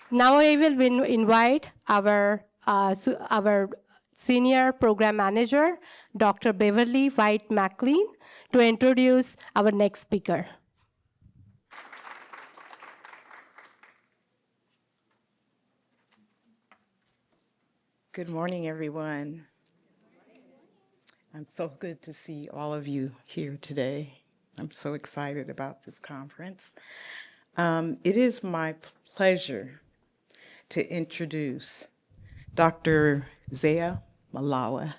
Now I will invite our Senior Program Manager, Dr. Beverly White McLean, to introduce our next speaker. Good morning, everyone. I'm so good to see all of you here today. I'm so excited about this conference. It is my pleasure to introduce Dr. Zea Malawa.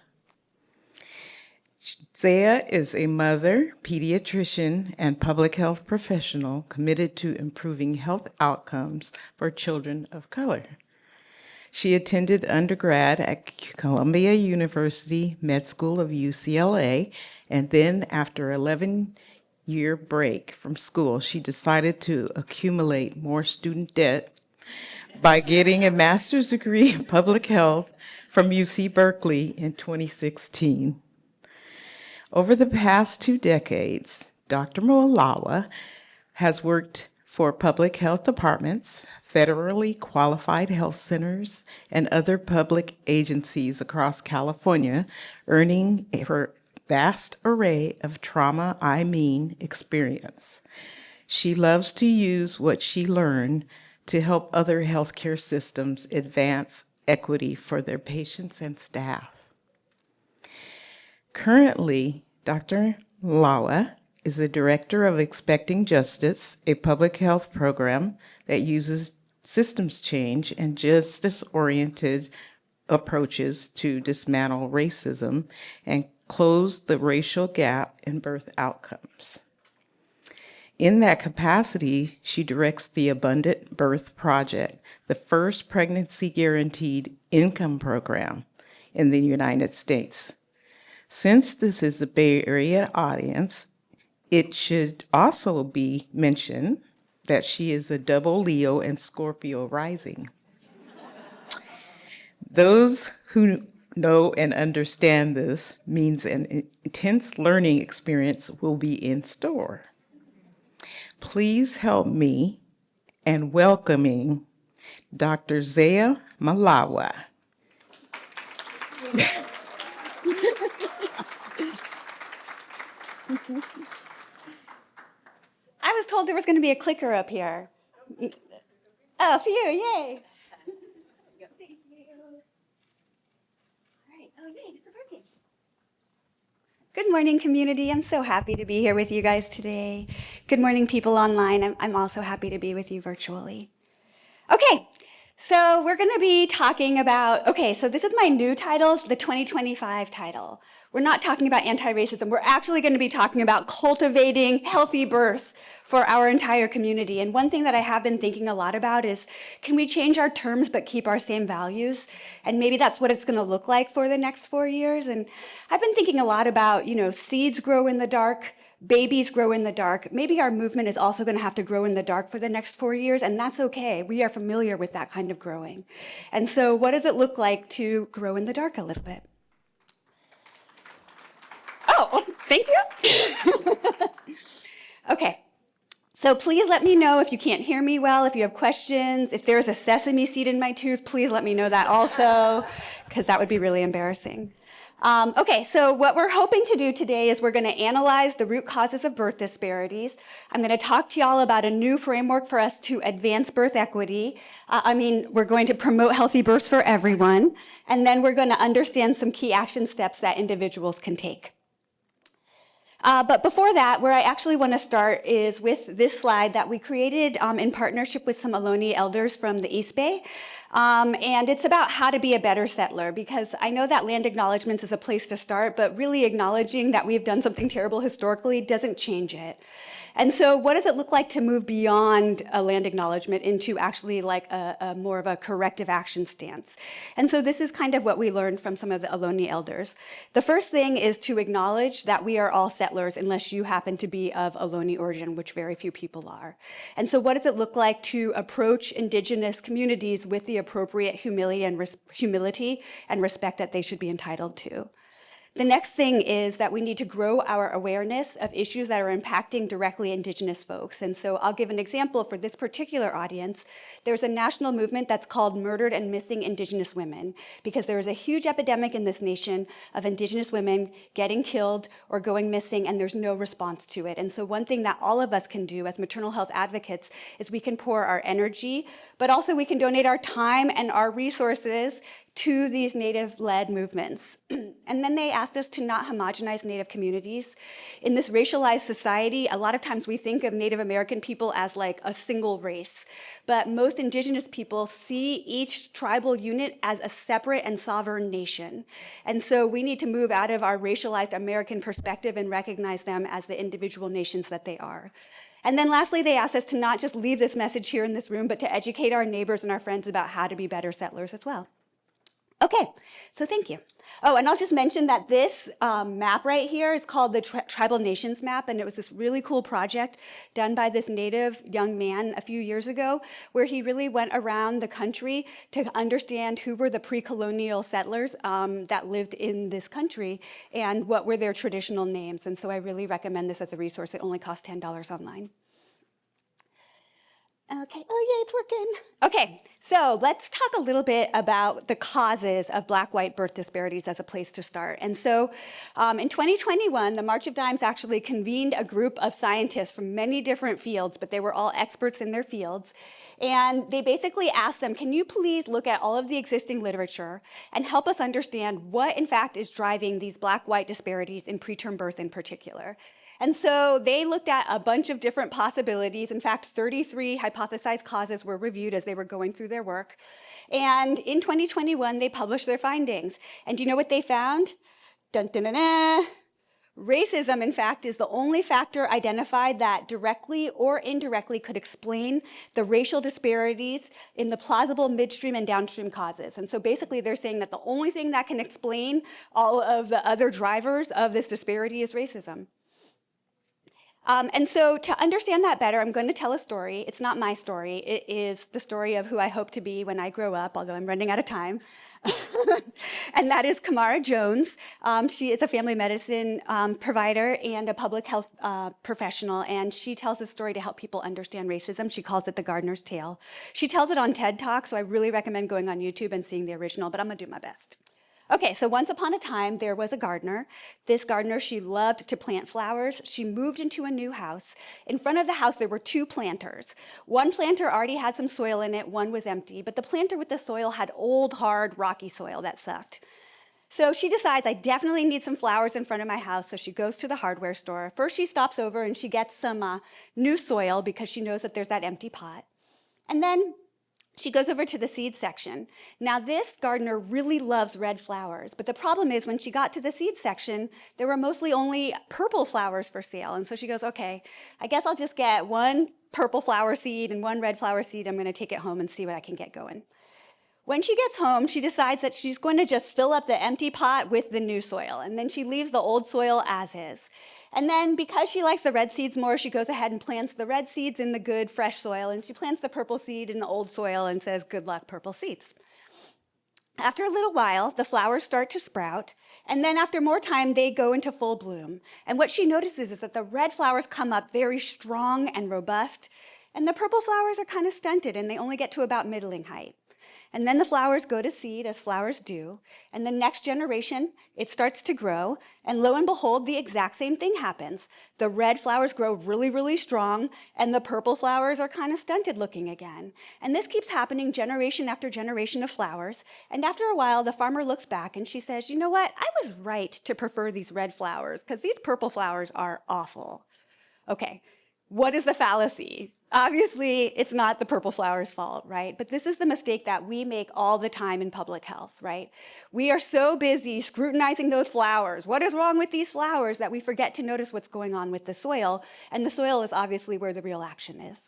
Zea is a mother, pediatrician, and public health professional committed to improving health outcomes for children of color. She attended undergrad at Columbia University Med School of UCLA, and then after an 11-year break from school, she decided to accumulate more student debt by getting a master's degree in public health from UC Berkeley in 2016. Over the past 2 decades, Dr. Malawa has worked for public health departments, federally qualified health centers, and other public agencies across California, earning her vast array of experience. She loves to use what she learned to help other healthcare systems advance equity for their patients and staff. Currently, Dr. Malawa is the director of Expecting Justice, a public health program that uses systems change and justice-oriented approaches to dismantle racism and close the racial gap in birth outcomes. In that capacity, she directs the Abundant Birth Project, the first pregnancy guaranteed income program in the United States. Since this is a Bay Area audience, it should also be mentioned that she is a double Leo and Scorpio rising. Those who know and understand this means an intense learning experience will be in store. Please help me in welcoming Dr. Zea Malawa. I was told there was going to be a clicker up here. Oh, for you, yay. Thank you. All right, oh, yay, this is working. Good morning, community. I'm so happy to be here with you guys today. Good morning, people online. I'm also happy to be with you virtually. Okay, so we're going to be talking about, so this is my new title, the 2025 title. We're not talking about anti-racism. We're actually going to be talking about cultivating healthy birth for our entire community. And one thing that I have been thinking a lot about is, can we change our terms but keep our same values? And maybe that's what it's going to look like for the next 4 years. And I've been thinking a lot about, seeds grow in the dark, babies grow in the dark. Maybe our movement is also going to have to grow in the dark for the next 4 years, and that's okay. We are familiar with that kind of growing. And so what does it look like to grow in the dark a little bit? Oh, thank you. Okay, so please let me know if you can't hear me well, if you have questions. If there's a sesame seed in my tooth, please let me know that also, because that would be really embarrassing. Okay, so what we're hoping to do today is we're going to analyze the root causes of birth disparities. I'm going to talk to y'all about a new framework for us to advance birth equity. We're going to promote healthy births for everyone, and then we're going to understand some key action steps that individuals can take. But before that, where I actually want to start is with this slide that we created in partnership with some Ohlone elders from the East Bay. And it's about how to be a better settler, because I know that land acknowledgements is a place to start, but really acknowledging that we've done something terrible historically doesn't change it. And so what does it look like to move beyond a land acknowledgement into actually like a more of a corrective action stance? And so this is kind of what we learned from some of the Ohlone elders. The first thing is to acknowledge that we are all settlers unless you happen to be of Ohlone origin, which very few people are. And so what does it look like to approach indigenous communities with the appropriate humility and respect that they should be entitled to? The next thing is that we need to grow our awareness of issues that are impacting directly Indigenous folks. And so I'll give an example for this particular audience. There's a national movement that's called Murdered and Missing Indigenous Women, because there is a huge epidemic in this nation of Indigenous women getting killed or going missing, and there's no response to it. And so one thing that all of us can do as maternal health advocates is we can pour our energy, but also we can donate our time and our resources to these Native-led movements. And then they asked us to not homogenize Native communities. In this racialized society, a lot of times we think of Native American people as like a single race, but most Indigenous people see each tribal unit as a separate and sovereign nation. And so we need to move out of our racialized American perspective and recognize them as the individual nations that they are. And then lastly, they asked us to not just leave this message here in this room, but to educate our neighbors and our friends about how to be better settlers as well. Okay, so thank you. Oh, and I'll just mention that this map right here is called the Tribal Nations Map, and it was this really cool project done by this Native young man a few years ago, where he really went around the country to understand who were the pre-colonial settlers that lived in this country and what were their traditional names. And so I really recommend this as a resource. It only costs $10 online. Okay, oh yeah, it's working. Okay, so let's talk a little bit about the causes of Black-white birth disparities as a place to start. And so in 2021, the March of Dimes actually convened a group of scientists from many different fields, but they were all experts in their fields. And they basically asked them, can you please look at all of the existing literature and help us understand what in fact is driving these Black-white disparities in preterm birth in particular? And so they looked at a bunch of different possibilities. In fact, 33 hypothesized causes were reviewed as they were going through their work. And in 2021, they published their findings. And do you know what they found? Dun, dun, dun, dun. Racism, in fact, is the only factor identified that directly or indirectly could explain the racial disparities in the plausible midstream and downstream causes. And so basically they're saying that the only thing that can explain all of the other drivers of this disparity is racism. And so to understand that better, I'm going to tell a story. It's not my story. It is the story of who I hope to be when I grow up, although I'm running out of time. And that is Kamara Jones. She is a family medicine provider and a public health professional, and she tells a story to help people understand racism. She calls it the Gardener's Tale. She tells it on TED Talk, so I really recommend going on YouTube and seeing the original, but I'm going to do my best. Okay, so once upon a time, there was a gardener. This gardener, she loved to plant flowers. She moved into a new house. In front of the house, there were two planters. One planter already had some soil in it, one was empty, but the planter with the soil had old, hard, rocky soil that sucked. So she decides, I definitely need some flowers in front of my house, so she goes to the hardware store. First, she stops over and she gets some new soil because she knows that there's that empty pot. And then she goes over to the seed section. Now, this gardener really loves red flowers, but the problem is when she got to the seed section, there were mostly only purple flowers for sale. And so she goes, okay, I guess I'll just get one purple flower seed and one red flower seed. I'm going to take it home and see what I can get going. When she gets home, she decides that she's going to just fill up the empty pot with the new soil, and then she leaves the old soil as is. And then because she likes the red seeds more, she goes ahead and plants the red seeds in the good, fresh soil, and she plants the purple seed in the old soil and says, good luck, purple seeds. After a little while, the flowers start to sprout, and then after more time, they go into full bloom. And what she notices is that the red flowers come up very strong and robust, and the purple flowers are kind of stunted, and they only get to about middling height. And then the flowers go to seed, as flowers do, and the next generation, it starts to grow, and lo and behold, the exact same thing happens. The red flowers grow really, really strong, and the purple flowers are kind of stunted looking again. And this keeps happening generation after generation of flowers, and after a while, the farmer looks back and she says, you know what, I was right to prefer these red flowers, because these purple flowers are awful. Okay, what is the fallacy? Obviously, it's not the purple flower's fault, right? But this is the mistake that we make all the time in public health, right? We are so busy scrutinizing those flowers. What is wrong with these flowers that we forget to notice what's going on with the soil, and the soil is obviously where the real action is.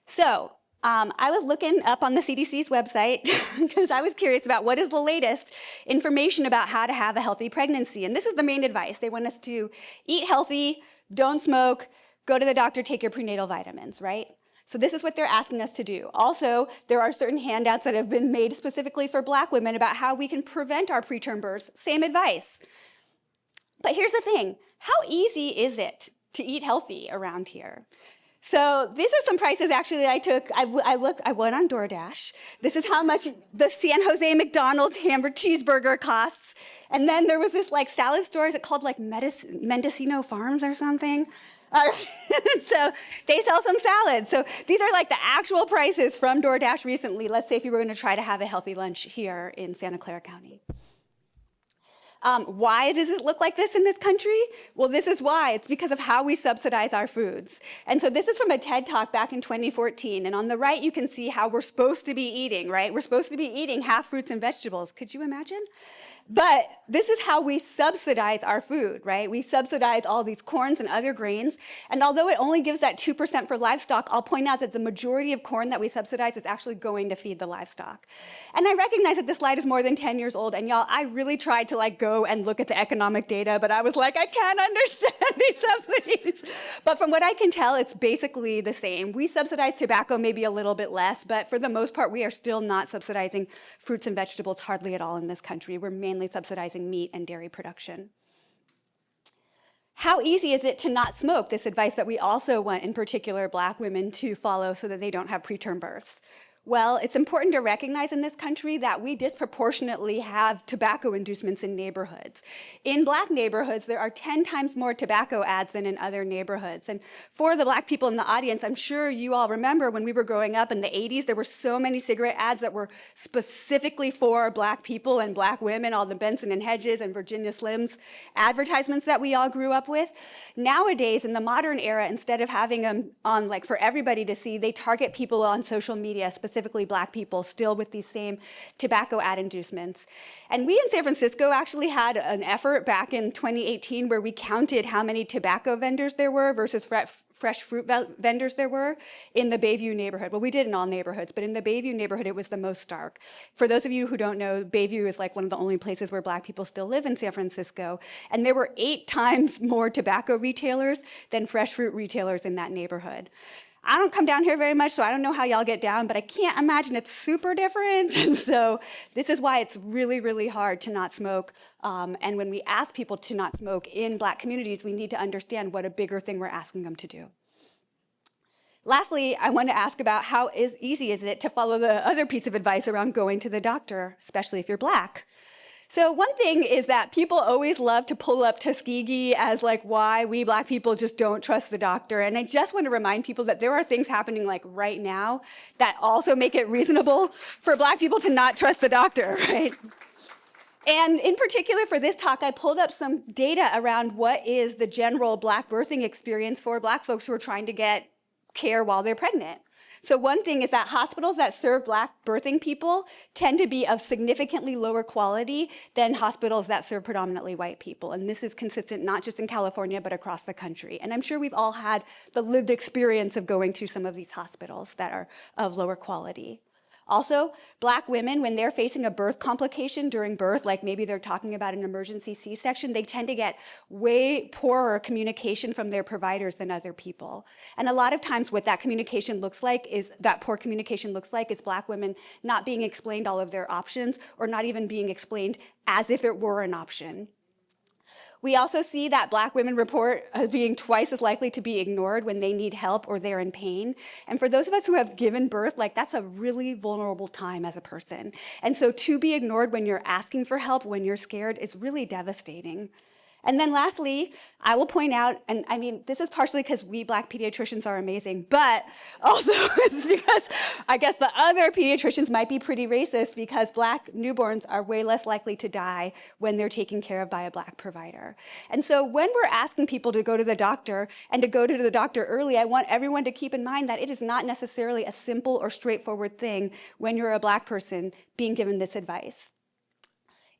So, I was looking up on the CDC's website because I was curious about what is the latest information about how to have a healthy pregnancy. And this is the main advice. They want us to eat healthy, don't smoke, go to the doctor, take your prenatal vitamins, right? So this is what they're asking us to do. Also, there are certain handouts that have been made specifically for Black women about how we can prevent our preterm births. Same advice. But here's the thing. How easy is it to eat healthy around here? So these are some prices actually I took. I went on DoorDash. This is how much the San Jose McDonald's hamburger cheeseburger costs. And then there was this like salad store, is it called like Mendocino Farms or something? So they sell some salads. So these are like the actual prices from DoorDash recently. Let's say if you were going to try to have a healthy lunch here in Santa Clara County. Why does it look like this in this country? Well, this is why. It's because of how we subsidize our foods. And so this is from a TED Talk back in 2014. And on the right, you can see how we're supposed to be eating, right? We're supposed to be eating half fruits and vegetables. Could you imagine? But this is how we subsidize our food, right? We subsidize all these corns and other grains. And although it only gives that 2% for livestock, I'll point out that the majority of corn that we subsidize is actually going to feed the livestock. And I recognize that this slide is more than 10 years old. And y'all, I really tried to like go and look at the economic data, but I was like, I can't understand these subsidies. But from what I can tell, it's basically the same. We subsidize tobacco maybe a little bit less, but for the most part, we are still not subsidizing fruits and vegetables hardly at all in this country. We're mainly subsidizing meat and dairy production. How easy is it to not smoke? This advice that we also want, in particular, Black women to follow so that they don't have preterm births. Well, it's important to recognize in this country that we disproportionately have tobacco inducements in neighborhoods. In Black neighborhoods, there are 10 times more tobacco ads than in other neighborhoods. And for the Black people in the audience, I'm sure you all remember when we were growing up in the 80s, there were so many cigarette ads that were specifically for Black people and Black women, all the Benson and Hedges and Virginia Slims advertisements that we all grew up with. Nowadays, in the modern era, instead of having them on like for everybody to see, they target people on social media, specifically Black people, still with these same tobacco ad inducements. And we in San Francisco actually had an effort back in 2018 where we counted how many tobacco vendors there were versus fresh fruit vendors there were in the Bayview neighborhood. Well, we did in all neighborhoods, but in the Bayview neighborhood, it was the most stark. For those of you who don't know, Bayview is like one of the only places where Black people still live in San Francisco. And there were 8 times more tobacco retailers than fresh fruit retailers in that neighborhood. I don't come down here very much, so I don't know how y'all get down, but I can't imagine it's super different. And so this is why it's really, really hard to not smoke. And when we ask people to not smoke in Black communities, we need to understand what a bigger thing we're asking them to do. Lastly, I want to ask about how easy is it to follow the other piece of advice around going to the doctor, especially if you're Black. So one thing is that people always love to pull up Tuskegee as like why we Black people just don't trust the doctor. And I just want to remind people that there are things happening like right now that also make it reasonable for Black people to not trust the doctor, right? And in particular for this talk, I pulled up some data around what is the general Black birthing experience for Black folks who are trying to get care while they're pregnant. So one thing is that hospitals that serve Black birthing people tend to be of significantly lower quality than hospitals that serve predominantly white people. And this is consistent not just in California, but across the country. And I'm sure we've all had the lived experience of going to some of these hospitals that are of lower quality. Also, Black women, when they're facing a birth complication during birth, like maybe they're talking about an emergency C-section, they tend to get way poorer communication from their providers than other people. And a lot of times what that communication looks like is, that poor communication looks like is Black women not being explained all of their options or not even being explained as if it were an option. We also see that Black women report being twice as likely to be ignored when they need help or they're in pain. And for those of us who have given birth, like that's a really vulnerable time as a person. And so to be ignored when you're asking for help, when you're scared, is really devastating. And then lastly, I will point out, and I mean, this is partially because we Black pediatricians are amazing, but also it's because I guess the other pediatricians might be pretty racist because Black newborns are way less likely to die when they're taken care of by a Black provider. And so when we're asking people to go to the doctor and to go to the doctor early, I want everyone to keep in mind that it is not necessarily a simple or straightforward thing when you're a Black person being given this advice.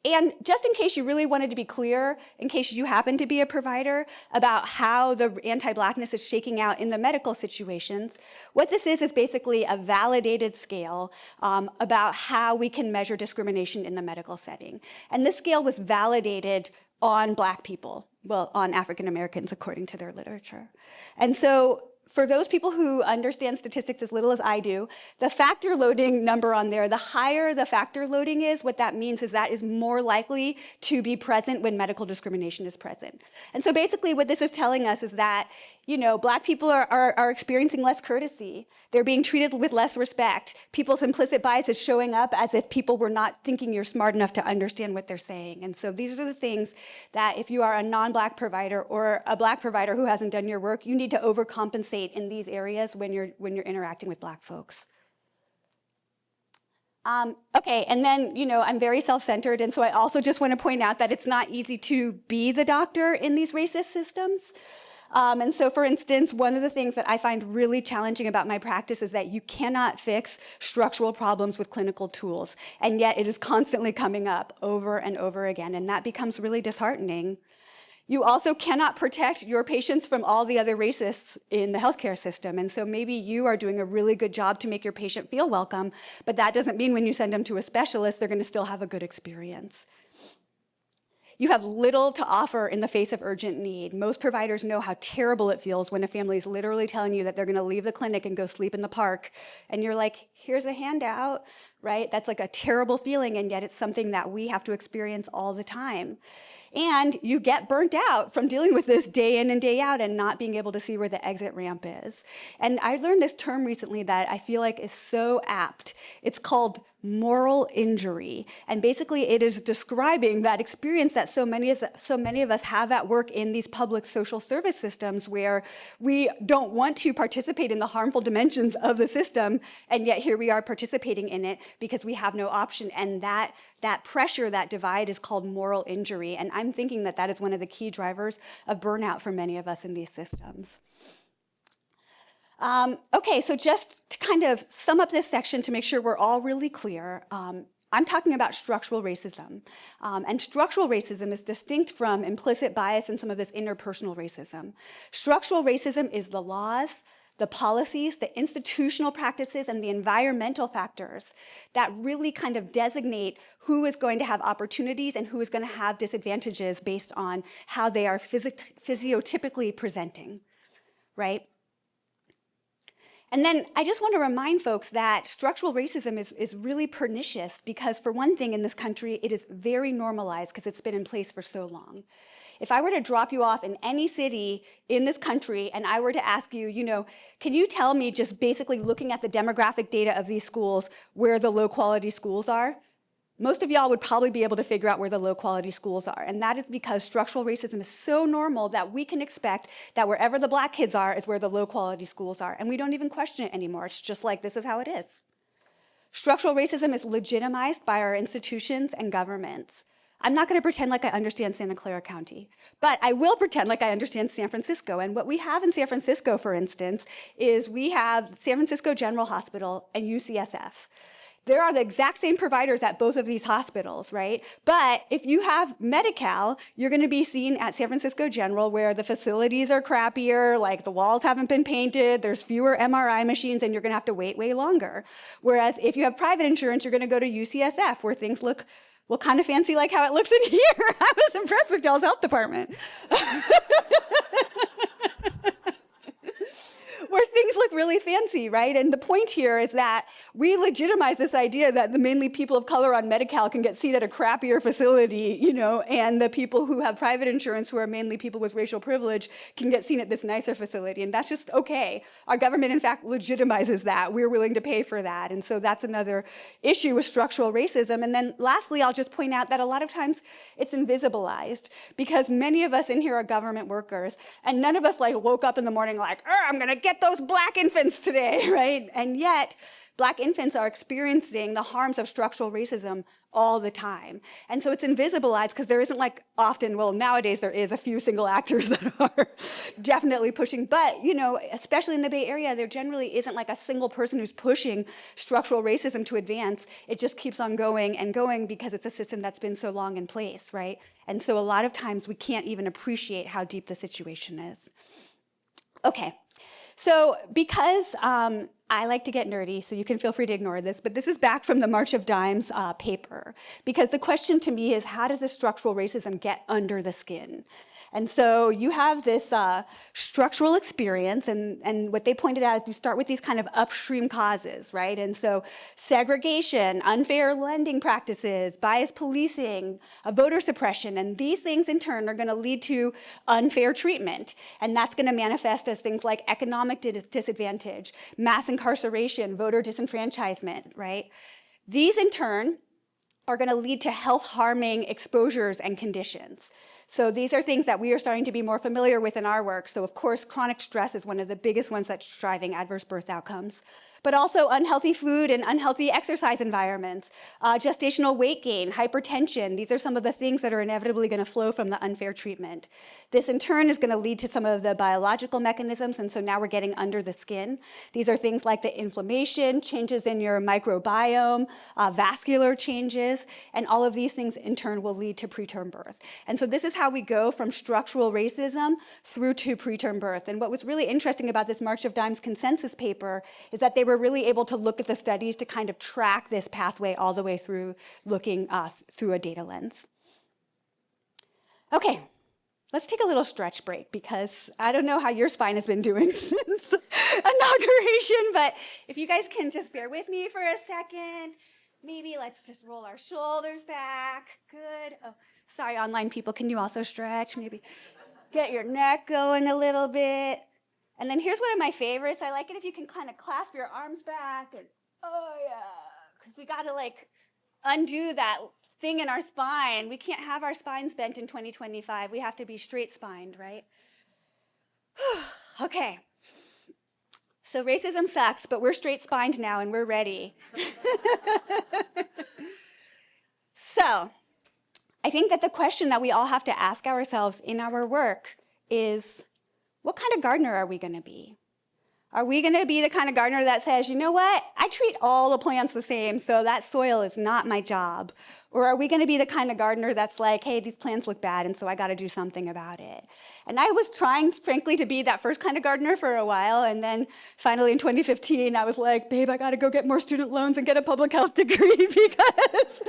And just in case you really wanted to be clear, in case you happen to be a provider, about how the anti-Blackness is shaking out in the medical situations, what this is basically a validated scale about how we can measure discrimination in the medical setting. And this scale was validated on Black people, well, on African Americans, according to their literature. And so for those people who understand statistics as little as I do, the factor loading number on there, the higher the factor loading is, what that means is that is more likely to be present when medical discrimination is present. And so basically what this is telling us is that, Black people are experiencing less courtesy. They're being treated with less respect. People's implicit bias is showing up as if people were not thinking you're smart enough to understand what they're saying. And so these are the things that if you are a non-Black provider or a Black provider who hasn't done your work, you need to overcompensate in these areas when you're interacting with Black folks. Okay, and then, I'm very self-centered, and so I also just want to point out that it's not easy to be the doctor in these racist systems. And so, for instance, one of the things that I find really challenging about my practice is that you cannot fix structural problems with clinical tools, and yet it is constantly coming up over and over again, and that becomes really disheartening. You also cannot protect your patients from all the other racists in the healthcare system. And so maybe you are doing a really good job to make your patient feel welcome, but that doesn't mean when you send them to a specialist, they're going to still have a good experience. You have little to offer in the face of urgent need. Most providers know how terrible it feels when a family is literally telling you that they're going to leave the clinic and go sleep in the park. And you're like, here's a handout, right? That's like a terrible feeling, and yet it's something that we have to experience all the time. And you get burnt out from dealing with this day in and day out and not being able to see where the exit ramp is. And I learned this term recently that I feel like is so apt. It's called moral injury. And basically it is describing that experience that so many of us have at work in these public social service systems where we don't want to participate in the harmful dimensions of the system, and yet here we are participating in it because we have no option. And that pressure, that divide is called moral injury. And I'm thinking that that is one of the key drivers of burnout for many of us in these systems. Okay, so just to kind of sum up this section to make sure we're all really clear, I'm talking about structural racism. And structural racism is distinct from implicit bias and some of this interpersonal racism. Structural racism is the laws, the policies, the institutional practices, and the environmental factors that really kind of designate who is going to have opportunities and who is going to have disadvantages based on how they are physiotypically presenting, right? And then I just want to remind folks that structural racism is really pernicious because, for one thing, in this country, it is very normalized because it's been in place for so long. If I were to drop you off in any city in this country and I were to ask you, can you tell me, just basically looking at the demographic data of these schools, where the low-quality schools are? Most of y'all would probably be able to figure out where the low-quality schools are, and that is because structural racism is so normal that we can expect that wherever the Black kids are is where the low-quality schools are, and we don't even question it anymore. It's just like, this is how it is. Structural racism is legitimized by our institutions and governments. I'm not going to pretend like I understand Santa Clara County, but I will pretend like I understand San Francisco. And what we have in San Francisco, for instance, is we have San Francisco General Hospital and UCSF. There are the exact same providers at both of these hospitals, right? But if you have Medi-Cal, you're going to be seen at San Francisco General, where the facilities are crappier, like the walls haven't been painted, there's fewer MRI machines, and you're going to have to wait way longer. Whereas if you have private insurance, you're going to go to UCSF, where things look, well, kind of fancy like how it looks in here. I was impressed with y'all's health department. Where things look really fancy, right? And the point here is that we legitimize this idea that the mainly people of color on Medi-Cal can get seen at a crappier facility, and the people who have private insurance, who are mainly people with racial privilege, can get seen at this nicer facility. And that's just okay. Our government, in fact, legitimizes that. We're willing to pay for that. And so that's another issue with structural racism. And then lastly, I'll just point out that a lot of times it's invisibilized, because many of us in here are government workers, and none of us woke up in the morning like, I'm going to get those Black infants today, right? And yet, Black infants are experiencing the harms of structural racism all the time. And so it's invisibilized because there isn't often, well, nowadays there is a few single actors that are definitely pushing, but, especially in the Bay Area, there generally isn't a single person who's pushing structural racism to advance. It just keeps on going and going because it's a system that's been so long in place, right? And so a lot of times we can't even appreciate how deep the situation is. Okay. So because I like to get nerdy, so you can feel free to ignore this, but this is back from the March of Dimes paper, because the question to me is, how does this structural racism get under the skin? And so you have this structural experience, and what they pointed out is you start with these kind of upstream causes, right? And so segregation, unfair lending practices, bias policing, voter suppression, and these things in turn are going to lead to unfair treatment. And that's going to manifest as things like economic disadvantage, mass incarceration, voter disenfranchisement, right? These in turn are going to lead to health-harming exposures and conditions. So these are things that we are starting to be more familiar with in our work. So of course, chronic stress is one of the biggest ones that's driving adverse birth outcomes, but also unhealthy food and unhealthy exercise environments, gestational weight gain, hypertension. These are some of the things that are inevitably going to flow from the unfair treatment. This in turn is going to lead to some of the biological mechanisms, and so now we're getting under the skin. These are things like the inflammation, changes in your microbiome, vascular changes, and all of these things in turn will lead to preterm birth. And so this is how we go from structural racism through to preterm birth. And what was really interesting about this March of Dimes consensus paper is that they were really able to look at the studies to kind of track this pathway all the way through, looking through a data lens. Okay, let's take a little stretch break, because I don't know how your spine has been doing since inauguration, but if you guys can just bear with me for a second, maybe let's just roll our shoulders back. Good. Oh, sorry, online people, can you also stretch? Maybe get your neck going a little bit. And then here's one of my favorites. I like it if you can kind of clasp your arms back and, oh yeah, because we got to like undo that thing in our spine. We can't have our spines bent in 2025. We have to be straight spined, right? Okay. So racism sucks, but we're straight spined now and we're ready. So I think that the question that we all have to ask ourselves in our work is, what kind of gardener are we going to be? Are we going to be the kind of gardener that says, you know what, I treat all the plants the same, so that soil is not my job? Or are we going to be the kind of gardener that's like, hey, these plants look bad, and so I got to do something about it? And I was trying, frankly, to be that first kind of gardener for a while, and then finally in 2015, I was like, babe, I got to go get more student loans and get a public health degree, because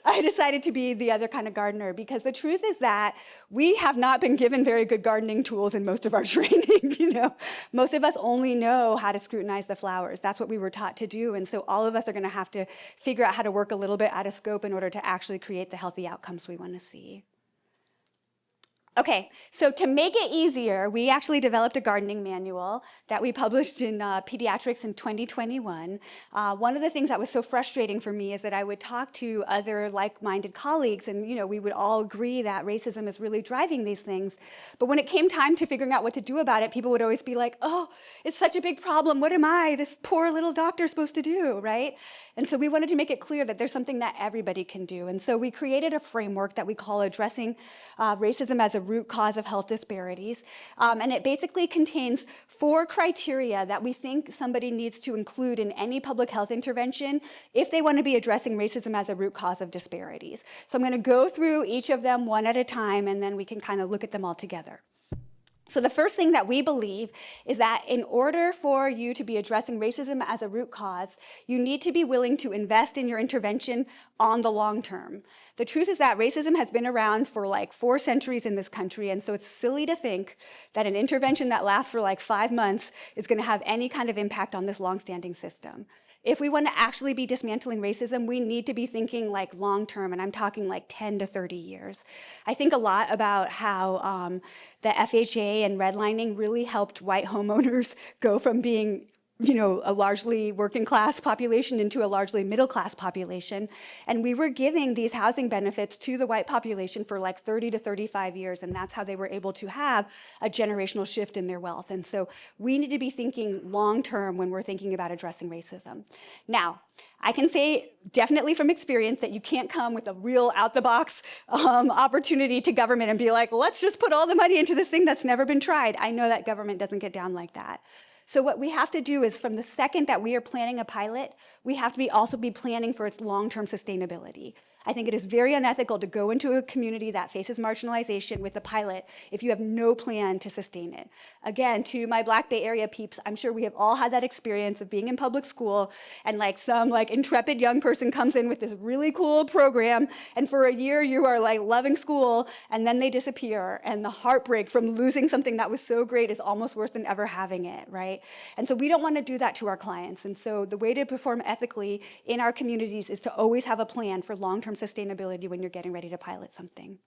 I decided to be the other kind of gardener. Because the truth is that we have not been given very good gardening tools in most of our training. You know, most of us only know how to scrutinize the flowers. That's what we were taught to do, and so all of us are going to have to figure out how to work a little bit out of scope in order to actually create the healthy outcomes we want to see. Okay, so to make it easier, we actually developed a gardening manual that we published in Pediatrics in 2021. One of the things that was so frustrating for me is that I would talk to other like-minded colleagues, and we would all agree that racism is really driving these things. But when it came time to figuring out what to do about it, people would always be like, oh, it's such a big problem. What am I, this poor little doctor, supposed to do, right? And so we wanted to make it clear that there's something that everybody can do. And so we created a framework that we call Addressing Racism as a Root Cause of Health Disparities. And it basically contains 4 criteria that we think somebody needs to include in any public health intervention if they want to be addressing racism as a root cause of disparities. So I'm going to go through each of them one at a time, and then we can kind of look at them all together. So the first thing that we believe is that in order for you to be addressing racism as a root cause, you need to be willing to invest in your intervention on the long term. The truth is that racism has been around for like 4 centuries in this country, and so it's silly to think that an intervention that lasts for like 5 months is going to have any kind of impact on this longstanding system. If we want to actually be dismantling racism, we need to be thinking like long-term, and I'm talking like 10 to 30 years. I think a lot about how the FHA and redlining really helped white homeowners go from being a largely working class population into a largely middle class population. And we were giving these housing benefits to the white population for like 30 to 35 years, and that's how they were able to have a generational shift in their wealth. And so we need to be thinking long-term when we're thinking about addressing racism. Now, I can say definitely from experience that you can't come with a real out-the-box opportunity to government and be like, let's just put all the money into this thing that's never been tried. I know that government doesn't get down like that. So what we have to do is, from the second that we are planning a pilot, we have to also be planning for its long-term sustainability. I think it is very unethical to go into a community that faces marginalization with a pilot if you have no plan to sustain it. Again, to my Black Bay Area peeps, I'm sure we have all had that experience of being in public school and like some like intrepid young person comes in with this really cool program, and for a year you are like loving school, and then they disappear, and the heartbreak from losing something that was so great is almost worse than ever having it, right? And so we don't want to do that to our clients. And so the way to perform ethically in our communities is to always have a plan for long-term sustainability when you're getting ready to pilot something.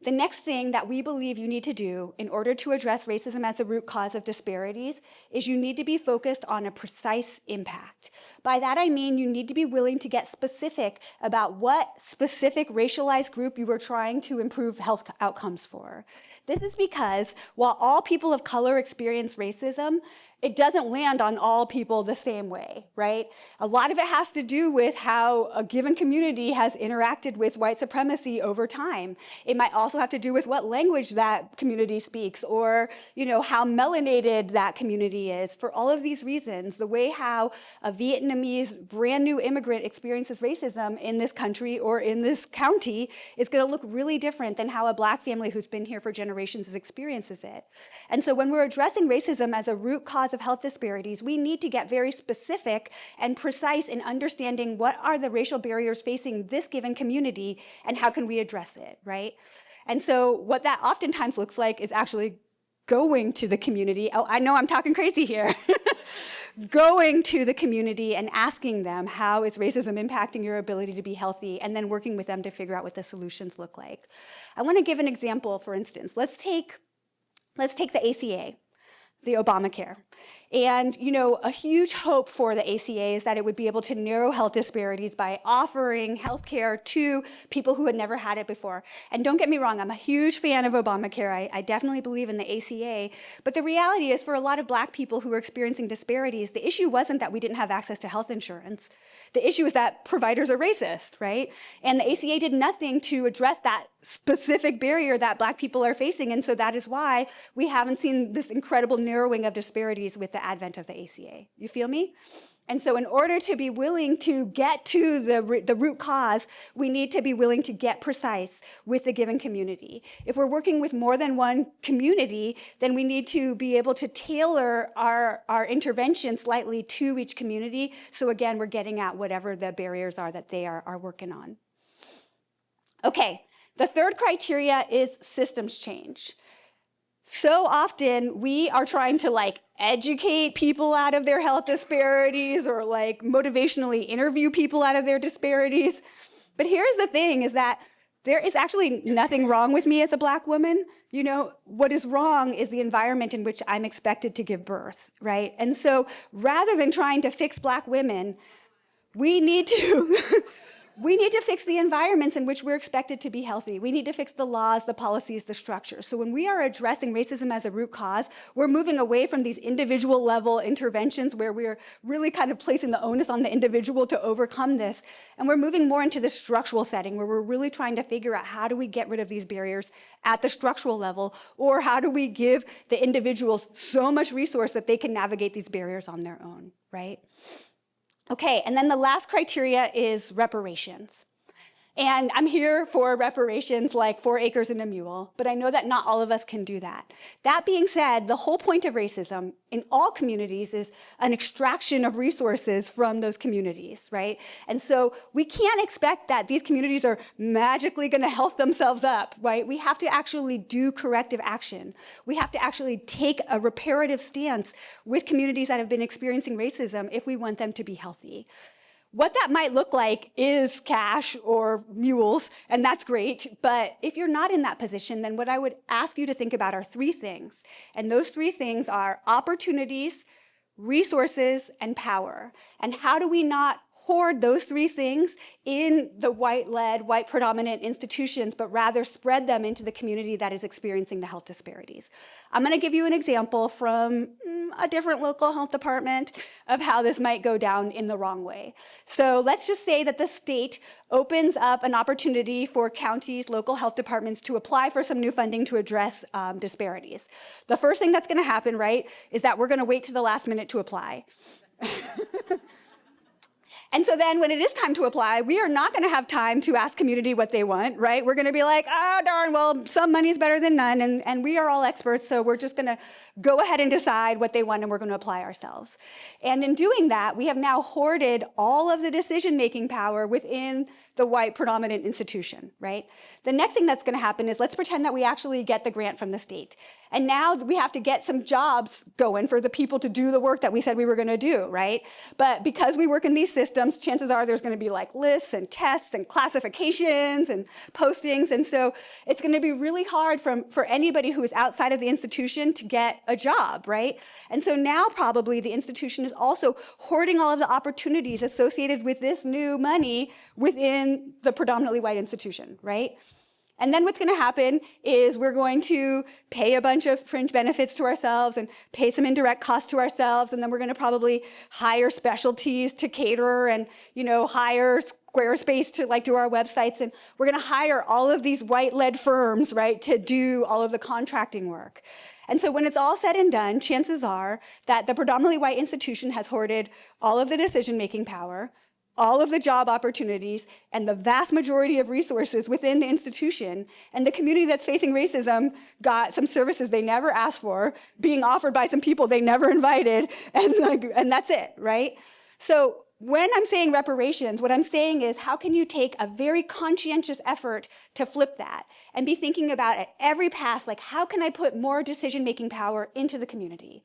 The next thing that we believe you need to do in order to address racism as the root cause of disparities is you need to be focused on a precise impact. By that I mean you need to be willing to get specific about what specific racialized group you are trying to improve health outcomes for. This is because while all people of color experience racism, it doesn't land on all people the same way, right? A lot of it has to do with how a given community has interacted with white supremacy over time. It might also have to do with what language that community speaks, or how melanated that community is. For all of these reasons, the way how a Vietnamese brand new immigrant experiences racism in this country or in this county is going to look really different than how a Black family who's been here for generations experiences it. And so when we're addressing racism as a root cause of health disparities, we need to get very specific and precise in understanding what are the racial barriers facing this given community and how can we address it, right? And so what that oftentimes looks like is actually going to the community. Oh, I know I'm talking crazy here. Going to the community and asking them, how is racism impacting your ability to be healthy, and then working with them to figure out what the solutions look like. I want to give an example, for instance. Let's take the ACA, the Obamacare. And, a huge hope for the ACA is that it would be able to narrow health disparities by offering health care to people who had never had it before. And don't get me wrong, I'm a huge fan of Obamacare. I definitely believe in the ACA. But the reality is, for a lot of Black people who are experiencing disparities, the issue wasn't that we didn't have access to health insurance. The issue is that providers are racist, right? And the ACA did nothing to address that specific barrier that Black people are facing. And so that is why we haven't seen this incredible narrowing of disparities with the advent of the ACA. You feel me? And so in order to be willing to get to the root cause, we need to be willing to get precise with the given community. If we're working with more than one community, then we need to be able to tailor our intervention slightly to each community. So again, we're getting at whatever the barriers are that they are working on. Okay, the third criteria is systems change. So often we are trying to educate people out of their health disparities or motivationally interview people out of their disparities. But here's the thing is that there is actually nothing wrong with me as a Black woman. What is wrong is the environment in which I'm expected to give birth, right? And so rather than trying to fix Black women, we need to fix the environments in which we're expected to be healthy. We need to fix the laws, the policies, the structures. So when we are addressing racism as a root cause, we're moving away from these individual level interventions where we're really kind of placing the onus on the individual to overcome this. And we're moving more into this structural setting where we're really trying to figure out how do we get rid of these barriers at the structural level, or how do we give the individuals so much resource that they can navigate these barriers on their own, right? Okay, and then the last criteria is reparations. And I'm here for reparations like 4 acres and a mule, but I know that not all of us can do that. That being said, the whole point of racism in all communities is an extraction of resources from those communities, right? And so we can't expect that these communities are magically going to health themselves up, right? We have to actually do corrective action. We have to actually take a reparative stance with communities that have been experiencing racism if we want them to be healthy. What that might look like is cash or mules, and that's great. But if you're not in that position, then what I would ask you to think about are 3 things. And those 3 things are opportunities, resources, and power. And how do we not hoard those 3 things in the white-led, white-predominant institutions, but rather spread them into the community that is experiencing the health disparities? I'm going to give you an example from a different local health department of how this might go down in the wrong way. So let's just say that the state opens up an opportunity for counties, local health departments to apply for some new funding to address disparities. The first thing that's going to happen, right, is that we're going to wait to the last minute to apply. And so then when it is time to apply, we are not going to have time to ask community what they want, right? We're going to be like, oh, darn, well, some money is better than none, and we are all experts, so we're just going to go ahead and decide what they want, and we're going to apply ourselves. And in doing that, we have now hoarded all of the decision-making power within the white predominant institution, right? The next thing that's going to happen is let's pretend that we actually get the grant from the state. And now we have to get some jobs going for the people to do the work that we said we were going to do, right? But because we work in these systems, chances are there's going to be like lists and tests and classifications and postings. And so it's going to be really hard for anybody who is outside of the institution to get a job, right? And so now probably the institution is also hoarding all of the opportunities associated with this new money within the predominantly white institution, right? And then what's going to happen is we're going to pay a bunch of fringe benefits to ourselves and pay some indirect costs to ourselves, and then we're going to probably hire specialties to cater and, hire Squarespace to do our websites, and we're going to hire all of these white-led firms, right, to do all of the contracting work. And so when it's all said and done, chances are that the predominantly white institution has hoarded all of the decision-making power, all of the job opportunities, and the vast majority of resources within the institution, and the community that's facing racism got some services they never asked for, being offered by some people they never invited, and that's it, right? So when I'm saying reparations, what I'm saying is how can you take a very conscientious effort to flip that and be thinking about at every pass, how can I put more decision-making power into the community?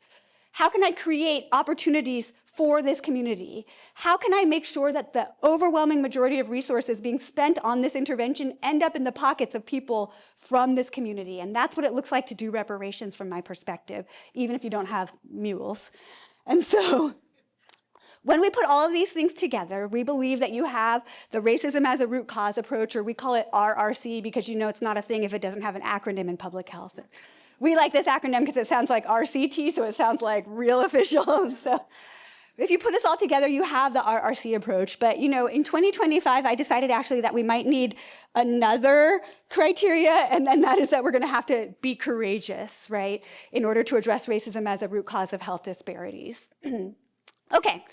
How can I create opportunities for this community? How can I make sure that the overwhelming majority of resources being spent on this intervention end up in the pockets of people from this community? And that's what it looks like to do reparations from my perspective, even if you don't have mules. And so when we put all of these things together, we believe that you have the racism as a root cause approach, or we call it RRC because it's not a thing if it doesn't have an acronym in public health. We like this acronym because it sounds like RCT, so it sounds like real official. So if you put this all together, you have the RRC approach. But in 2025, I decided actually that we might need another criteria, and that is that we're going to have to be courageous, right, in order to address racism as a root cause of health disparities. Okay,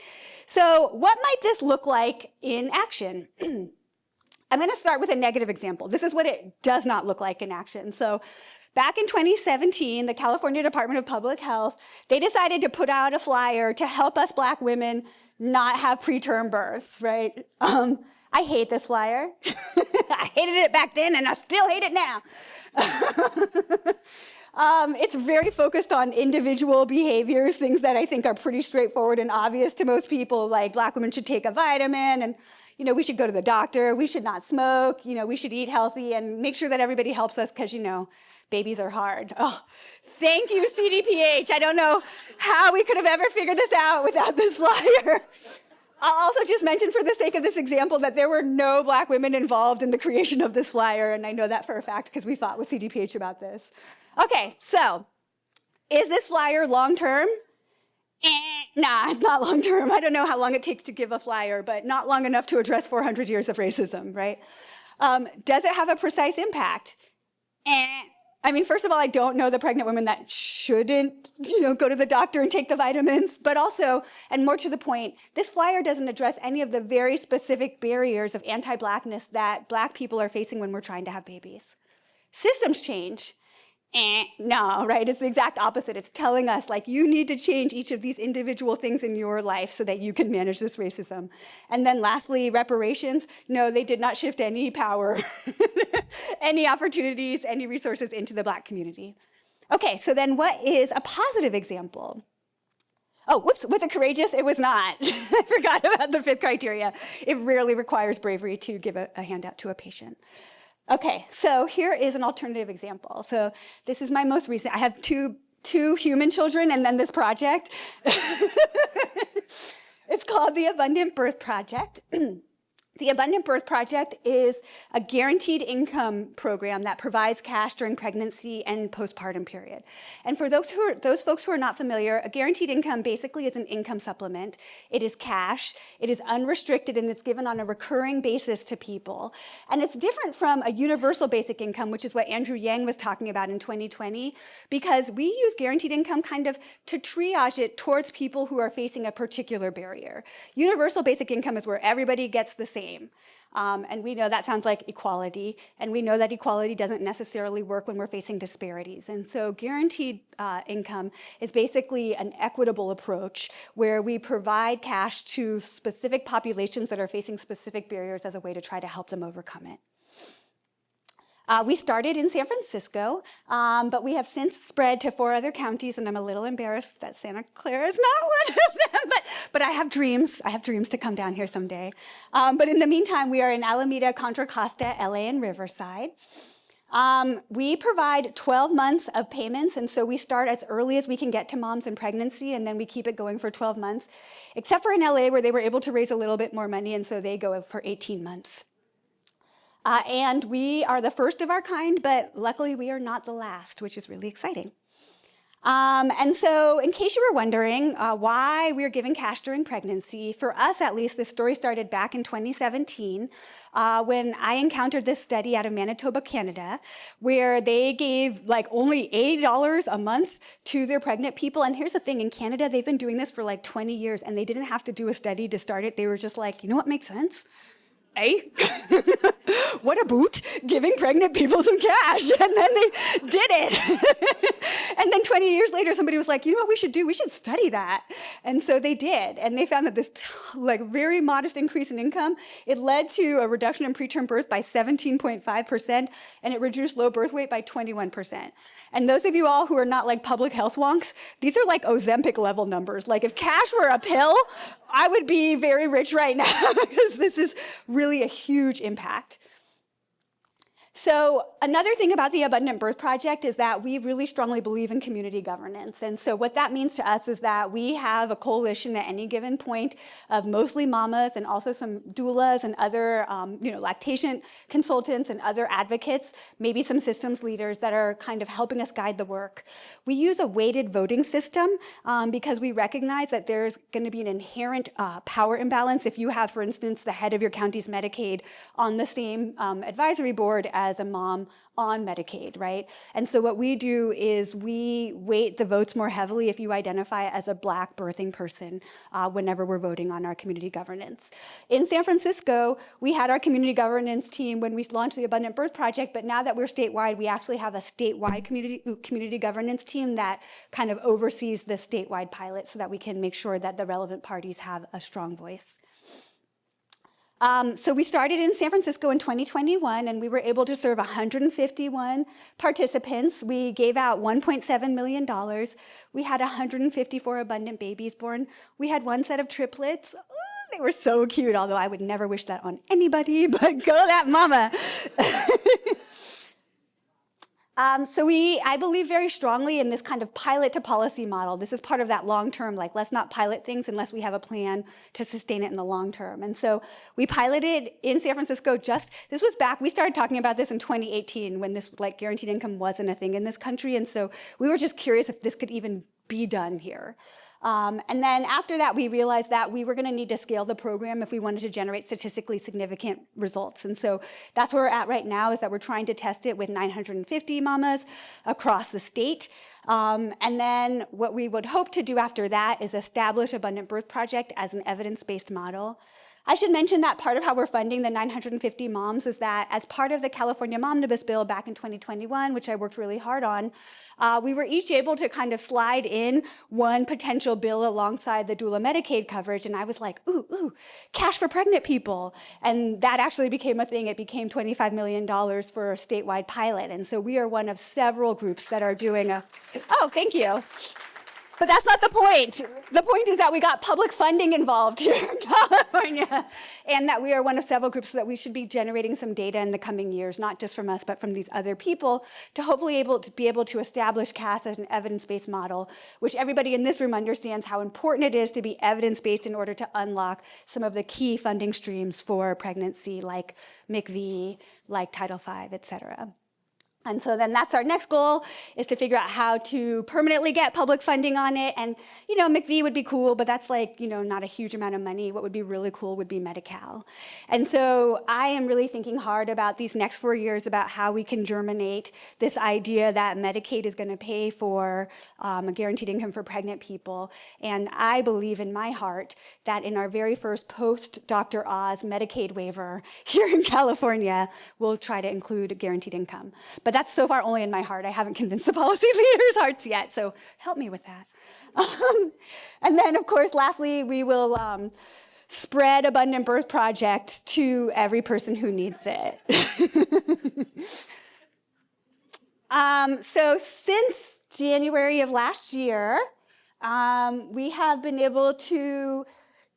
so what might this look like in action? I'm going to start with a negative example. This is what it does not look like in action. So back in 2017, the California Department of Public Health, they decided to put out a flyer to help us Black women not have preterm births, right? I hate this flyer. I hated it back then, and I still hate it now. It's very focused on individual behaviors, things that I think are pretty straightforward and obvious to most people, like Black women should take a vitamin, and we should go to the doctor, we should not smoke, we should eat healthy, and make sure that everybody helps us because, babies are hard. Oh, thank you, CDPH. I don't know how we could have ever figured this out without this flyer. I'll also just mention for the sake of this example that there were no Black women involved in the creation of this flyer, and I know that for a fact because we fought with CDPH about this. Okay, so is this flyer long-term? Nah, it's not long-term. I don't know how long it takes to give a flyer, but not long enough to address 400 years of racism, right? Does it have a precise impact? First of all, I don't know the pregnant women that shouldn't, go to the doctor and take the vitamins, but also, and more to the point, this flyer doesn't address any of the very specific barriers of anti-Blackness that Black people are facing when we're trying to have babies. Systems change. No, right? It's the exact opposite. It's telling us, you need to change each of these individual things in your life so that you can manage this racism. And then lastly, reparations. No, they did not shift any power, any opportunities, any resources into the Black community. Okay, so then what is a positive example? Oh, whoops, was it courageous? It was not. I forgot about the 5th criteria. It rarely requires bravery to give a handout to a patient. Okay, so here is an alternative example. So this is my most recent. I have two human children and then this project. It's called the Abundant Birth Project. The Abundant Birth Project is a guaranteed income program that provides cash during pregnancy and postpartum period. And for those folks who are not familiar, a guaranteed income basically is an income supplement. It is cash, it is unrestricted, and it's given on a recurring basis to people. And it's different from a universal basic income, which is what Andrew Yang was talking about in 2020, because we use guaranteed income kind of to triage it towards people who are facing a particular barrier. Universal basic income is where everybody gets the same. And we know that sounds like equality, and we know that equality doesn't necessarily work when we're facing disparities. And so guaranteed income is basically an equitable approach where we provide cash to specific populations that are facing specific barriers as a way to try to help them overcome it. We started in San Francisco, but we have since spread to 4 other counties, and I'm a little embarrassed that Santa Clara is not one of them, but I have dreams. I have dreams to come down here someday. But in the meantime, we are in Alameda, Contra Costa, LA, and Riverside. We provide 12 months of payments, and so we start as early as we can get to moms in pregnancy, and then we keep it going for 12 months, except for in LA, where they were able to raise a little bit more money, and so they go for 18 months. And we are the first of our kind, but luckily we are not the last, which is really exciting. And so in case you were wondering why we're giving cash during pregnancy, for us at least, this story started back in 2017 when I encountered this study out of Manitoba, Canada, where they gave like only $80 a month to their pregnant people. And here's the thing, in Canada, they've been doing this for like 20 years, and they didn't have to do a study to start it. They were just like, you know what makes sense? What about giving pregnant people some cash? And then they did it. And then 20 years later, somebody was like, you know what we should do? We should study that. And so they did. And they found that this very modest increase in income, it led to a reduction in preterm birth by 17.5%, and it reduced low birth weight by 21%. And those of you all who are not like public health wonks, these are like Ozempic level numbers. Like if cash were a pill, I would be very rich right now because this is really a huge impact. So another thing about the Abundant Birth Project is that we really strongly believe in community governance. And so what that means to us is that we have a coalition at any given point of mostly mamas and also some doulas and other lactation consultants and other advocates, maybe some systems leaders that are kind of helping us guide the work. We use a weighted voting system because we recognize that there's going to be an inherent power imbalance if you have, for instance, the head of your county's Medicaid on the same advisory board as a mom on Medicaid, right? And so what we do is we weight the votes more heavily if you identify as a Black birthing person whenever we're voting on our community governance. In San Francisco, we had our community governance team when we launched the Abundant Birth Project, but now that we're statewide, we actually have a statewide community governance team that kind of oversees the statewide pilot so that we can make sure that the relevant parties have a strong voice. So we started in San Francisco in 2021, and we were able to serve 151 participants. We gave out $1.7 million. We had 154 abundant babies born. We had 1 set of triplets. Oh, they were so cute, although I would never wish that on anybody, but go that mama. So I believe very strongly in this kind of pilot to policy model. This is part of that long term, like let's not pilot things unless we have a plan to sustain it in the long term. And so we piloted in San Francisco this was back, we started talking about this in 2018 when this like guaranteed income wasn't a thing in this country. And so we were just curious if this could even be done here. And then after that, we realized that we were going to need to scale the program if we wanted to generate statistically significant results. And so that's where we're at right now, is that we're trying to test it with 950 mamas across the state. And then what we would hope to do after that is establish Abundant Birth Project as an evidence-based model. I should mention that part of how we're funding the 950 moms is that as part of the California Momnibus bill back in 2021, which I worked really hard on, we were each able to kind of slide in one potential bill alongside the doula Medicaid coverage, and I was like, ooh, cash for pregnant people. And that actually became a thing. It became $25 million for a statewide pilot. And so we are one of several groups that are doing thank you. But that's not the point. The point is that we got public funding involved here in California, and that we are one of several groups, so that we should be generating some data in the coming years, not just from us, but from these other people, to hopefully be able to establish CAS as an evidence-based model, which everybody in this room understands how important it is to be evidence-based in order to unlock some of the key funding streams for pregnancy, like MCV, like Title V, et cetera. And so then that's our next goal, is to figure out how to permanently get public funding on it. And, MCV would be cool, but that's like, not a huge amount of money. What would be really cool would be Medi-Cal. And so I am really thinking hard about these next 4 years about how we can germinate this idea that Medicaid is going to pay for a guaranteed income for pregnant people. And I believe in my heart that in our very first post-Dr. Oz Medicaid waiver here in California, we'll try to include a guaranteed income. But that's so far only in my heart. I haven't convinced the policy leaders' hearts yet, so help me with that. And then, of course, lastly, we will spread Abundant Birth Project to every person who needs it. So since January of last year, we have been able to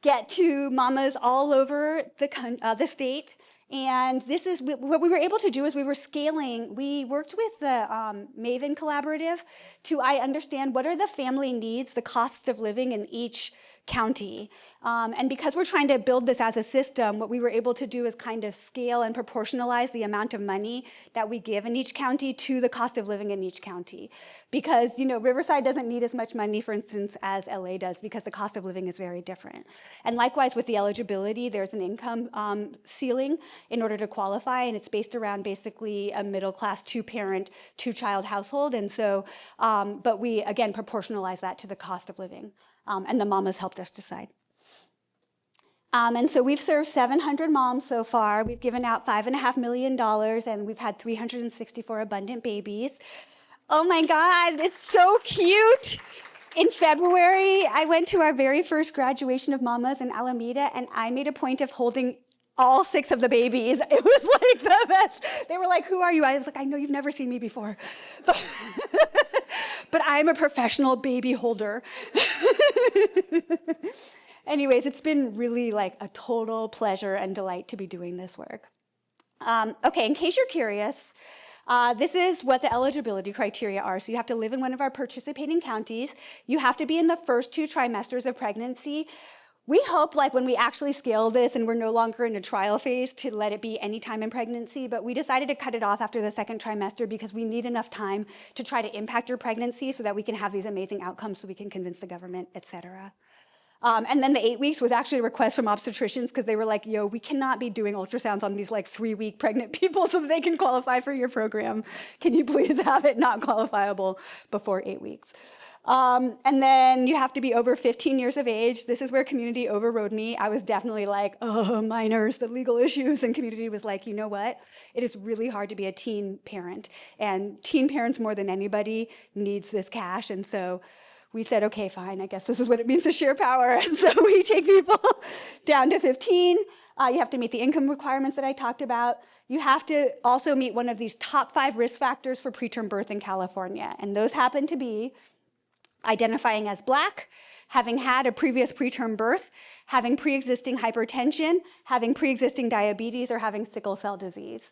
get to mamas all over the state. And this is what we were able to do is we were scaling. We worked with the Maven Collaborative to understand what are the family needs, the costs of living in each county. And because we're trying to build this as a system, what we were able to do is kind of scale and proportionalize the amount of money that we give in each county to the cost of living in each county. Because, Riverside doesn't need as much money, for instance, as LA does, because the cost of living is very different. And likewise with the eligibility, there's an income ceiling in order to qualify, and it's based around basically a middle-class 2-parent, 2-child household. And so, but we, again, proportionalize that to the cost of living. And the mamas helped us decide. And so we've served 700 moms so far. We've given out $5.5 million, and we've had 364 abundant babies. Oh my God, it's so cute. In February, I went to our very first graduation of mamas in Alameda, and I made a point of holding all 6 of the babies. It was like the best. They were like, "Who are you?" I was like, "I know you've never seen me before." But I'm a professional baby holder. Anyways, it's been really like a total pleasure and delight to be doing this work. Okay, in case you're curious, this is what the eligibility criteria are. So you have to live in one of our participating counties. You have to be in the first 2 trimesters of pregnancy. We hope, like, when we actually scale this and we're no longer in a trial phase, to let it be any time in pregnancy, but we decided to cut it off after the 2nd trimester because we need enough time to try to impact your pregnancy so that we can have these amazing outcomes so we can convince the government, et cetera. And then the 8 weeks was actually a request from obstetricians because they were like, "Yo, we cannot be doing ultrasounds on these like 3-week pregnant people so that they can qualify for your program. Can you please have it not qualifiable before 8 weeks?" And then you have to be over 15 years of age. This is where community overrode me. I was definitely like, "Oh, minors, the legal issues." And community was like, "You know what? It is really hard to be a teen parent. And teen parents more than anybody needs this cash." And so we said, "Okay, fine, I guess this is what it means to share power." And so we take people down to 15. You have to meet the income requirements that I talked about. You have to also meet one of these top 5 risk factors for preterm birth in California. And those happen to be identifying as Black, having had a previous preterm birth, having pre-existing hypertension, having pre-existing diabetes, or having sickle cell disease.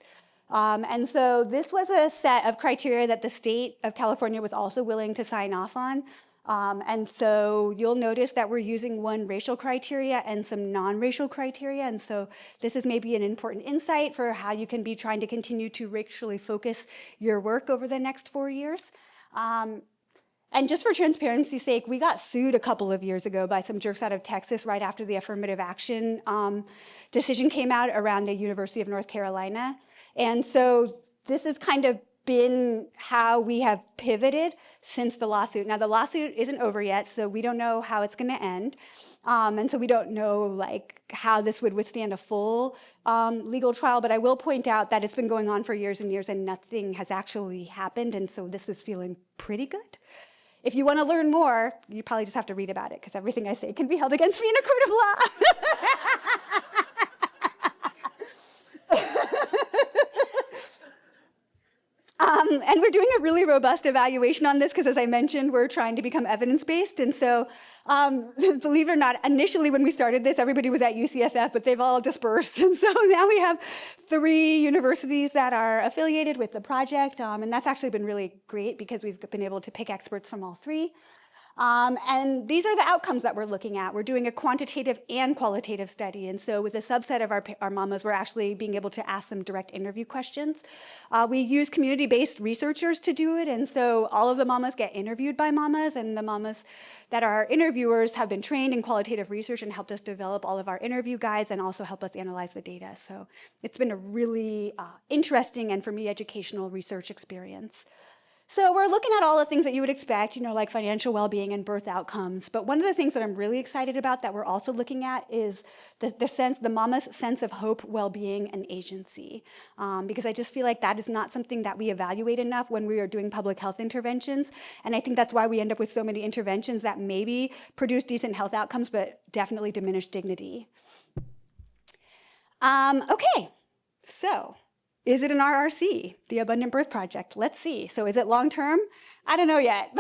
And so this was a set of criteria that the state of California was also willing to sign off on. And so you'll notice that we're using one racial criteria and some non-racial criteria. And so this is maybe an important insight for how you can be trying to continue to racially focus your work over the next 4 years. And just for transparency's sake, we got sued a couple of years ago by some jerks out of Texas right after the affirmative action decision came out around the University of North Carolina. And so this has kind of been how we have pivoted since the lawsuit. Now, the lawsuit isn't over yet, so we don't know how it's going to end. And so we don't know like how this would withstand a full legal trial, but I will point out that it's been going on for years and years and nothing has actually happened, and so this is feeling pretty good. If you want to learn more, you probably just have to read about it, because everything I say can be held against me in a court of law. And we're doing a really robust evaluation on this because, as I mentioned, we're trying to become evidence-based. And so, believe it or not, initially when we started this, everybody was at UCSF, but they've all dispersed. And so now we have 3 universities that are affiliated with the project. And that's actually been really great because we've been able to pick experts from all 3. And these are the outcomes that we're looking at. We're doing a quantitative and qualitative study. And so with a subset of our mamas, we're actually being able to ask them direct interview questions. We use community-based researchers to do it. And so all of the mamas get interviewed by mamas, and the mamas that are interviewers have been trained in qualitative research and helped us develop all of our interview guides and also help us analyze the data. So it's been a really interesting and, for me, educational research experience. So we're looking at all the things that you would expect, like financial well-being and birth outcomes. But one of the things that I'm really excited about that we're also looking at is the mama's sense of hope, well-being, and agency. Because I just feel like that is not something that we evaluate enough when we are doing public health interventions. And I think that's why we end up with so many interventions that maybe produce decent health outcomes, but definitely diminish dignity. Okay, so is it an RRC, the Abundant Birth Project? Let's see. So is it long-term? I don't know yet,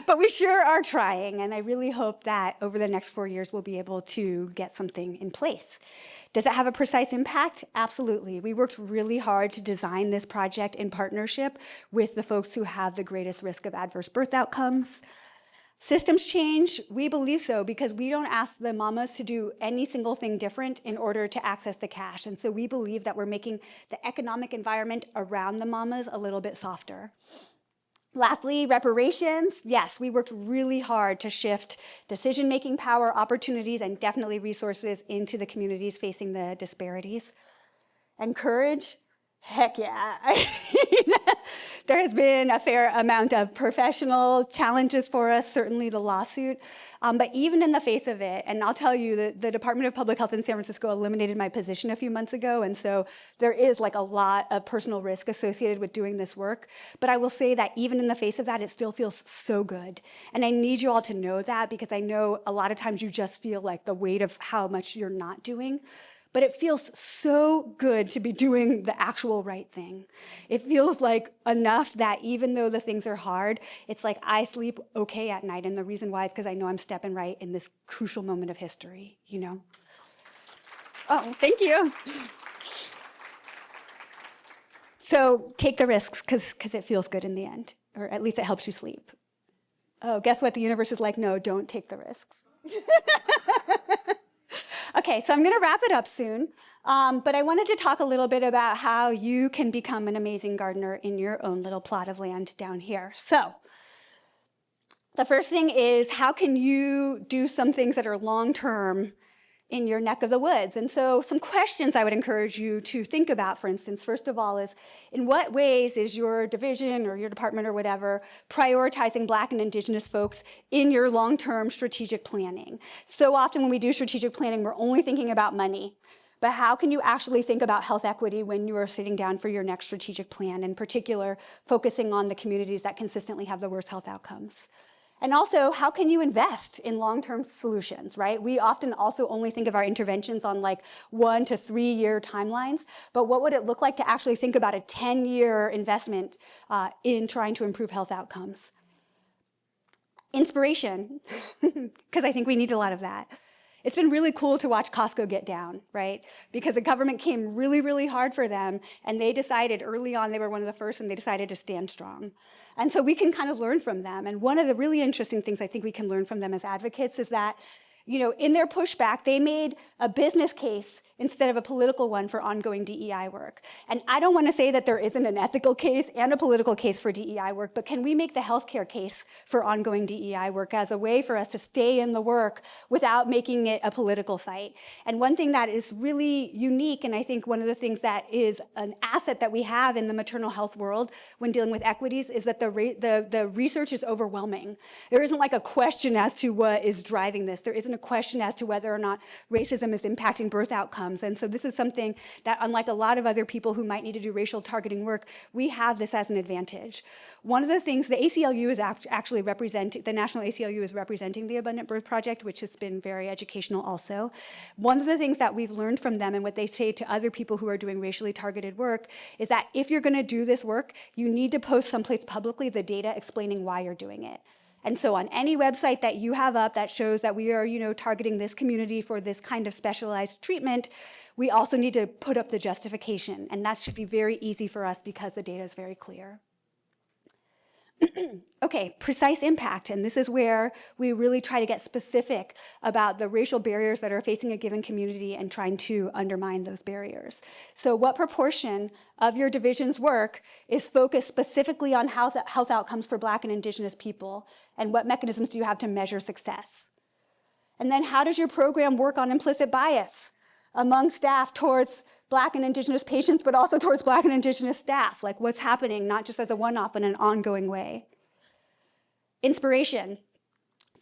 but we sure are trying. And I really hope that over the next 4 years, we'll be able to get something in place. Does it have a precise impact? Absolutely. We worked really hard to design this project in partnership with the folks who have the greatest risk of adverse birth outcomes. Systems change, we believe so, because we don't ask the mamas to do any single thing different in order to access the cash. And so we believe that we're making the economic environment around the mamas a little bit softer. Lastly, reparations. Yes, we worked really hard to shift decision-making power, opportunities, and definitely resources into the communities facing the disparities. And courage. Heck yeah. There has been a fair amount of professional challenges for us, certainly the lawsuit. But even in the face of it, and I'll tell you that the Department of Public Health in San Francisco eliminated my position a few months ago, and so there is a lot of personal risk associated with doing this work. But I will say that even in the face of that, it still feels so good. And I need you all to know that, because I know a lot of times you just feel like the weight of how much you're not doing. But it feels so good to be doing the actual right thing. It feels like enough that even though the things are hard, it's like I sleep okay at night. And the reason why is because I know I'm stepping right in this crucial moment of history, Oh, thank you. So take the risks because it feels good in the end, or at least it helps you sleep. Oh, guess what? The universe is like, no, don't take the risks. Okay, so I'm going to wrap it up soon, but I wanted to talk a little bit about how you can become an amazing gardener in your own little plot of land down here. So the first thing is, how can you do some things that are long-term in your neck of the woods? And so some questions I would encourage you to think about, for instance, first of all, is in what ways is your division or your department or whatever prioritizing Black and Indigenous folks in your long-term strategic planning? So often when we do strategic planning, we're only thinking about money. But how can you actually think about health equity when you are sitting down for your next strategic plan, in particular, focusing on the communities that consistently have the worst health outcomes? And also, how can you invest in long-term solutions, right? We often also only think of our interventions on 1 to 3 year timelines, but what would it look like to actually think about a 10-year investment in trying to improve health outcomes? Inspiration, because I think we need a lot of that. It's been really cool to watch Costco get down, right? Because the government came really, really hard for them, and they decided early on, they were one of the first, and they decided to stand strong. And so we can kind of learn from them. And one of the really interesting things I think we can learn from them as advocates is that, in their pushback, they made a business case instead of a political one for ongoing DEI work. And I don't want to say that there isn't an ethical case and a political case for DEI work, but can we make the healthcare case for ongoing DEI work as a way for us to stay in the work without making it a political fight? And one thing that is really unique, and I think one of the things that is an asset that we have in the maternal health world when dealing with equities, is that the research is overwhelming. There isn't a question as to what is driving this. There isn't a question as to whether or not racism is impacting birth outcomes. outcomes. And so this is something that, unlike a lot of other people who might need to do racial targeting work, we have this as an advantage. One of the things the ACLU is actually representing, the National ACLU is representing the Abundant Birth Project, which has been very educational also. One of the things that we've learned from them and what they say to other people who are doing racially targeted work is that if you're going to do this work, you need to post someplace publicly the data explaining why you're doing it. And so on any website that you have up that shows that we are, targeting this community for this kind of specialized treatment, we also need to put up the justification. And that should be very easy for us because the data is very clear. Okay, precise impact, and this is where we really try to get specific about the racial barriers that are facing a given community and trying to undermine those barriers. So what proportion of your division's work is focused specifically on health outcomes for Black and Indigenous people, and what mechanisms do you have to measure success? And then how does your program work on implicit bias among staff towards Black and Indigenous patients, but also towards Black and Indigenous staff? Like what's happening, not just as a one-off, but in an ongoing way. Inspiration.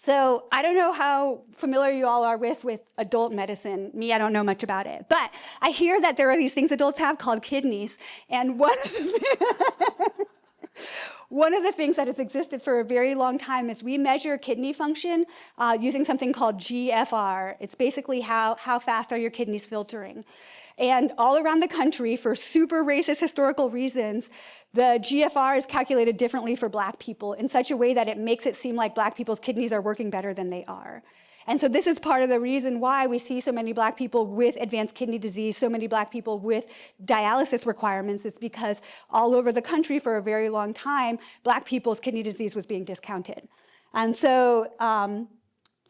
So I don't know how familiar you all are with adult medicine. Me, I don't know much about it. But I hear that there are these things adults have called kidneys. And one of the things that has existed for a very long time is we measure kidney function using something called GFR. It's basically how fast are your kidneys filtering. And all around the country, for super racist historical reasons, the GFR is calculated differently for Black people in such a way that it makes it seem like Black people's kidneys are working better than they are. And so this is part of the reason why we see so many Black people with advanced kidney disease, so many Black people with dialysis requirements, is because all over the country for a very long time, Black people's kidney disease was being discounted. And so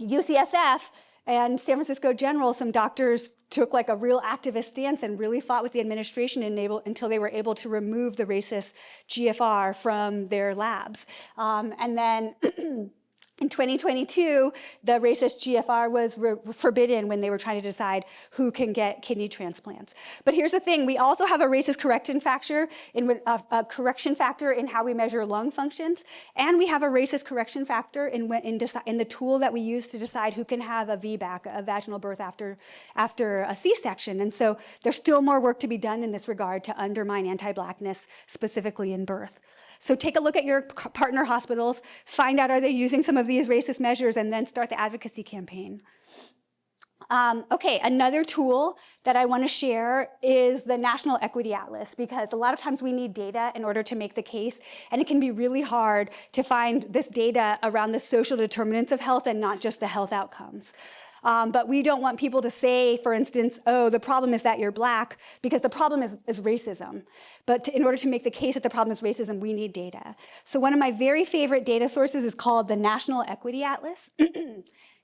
UCSF and San Francisco General, some doctors took like a real activist stance and really fought with the administration until they were able to remove the racist GFR from their labs. And then in 2022, the racist GFR was forbidden when they were trying to decide who can get kidney transplants. But here's the thing, we also have a racist correction factor in how we measure lung functions, and we have a racist correction factor in the tool that we use to decide who can have a VBAC, a vaginal birth after a C-section. And so there's still more work to be done in this regard to undermine anti-Blackness, specifically in birth. So take a look at your partner hospitals, find out are they using some of these racist measures, and then start the advocacy campaign. Okay, another tool that I want to share is the National Equity Atlas, because a lot of times we need data in order to make the case, and it can be really hard to find this data around the social determinants of health and not just the health outcomes. But we don't want people to say, for instance, oh, the problem is that you're Black, because the problem is racism. But in order to make the case that the problem is racism, we need data. So one of my very favorite data sources is called the National Equity Atlas.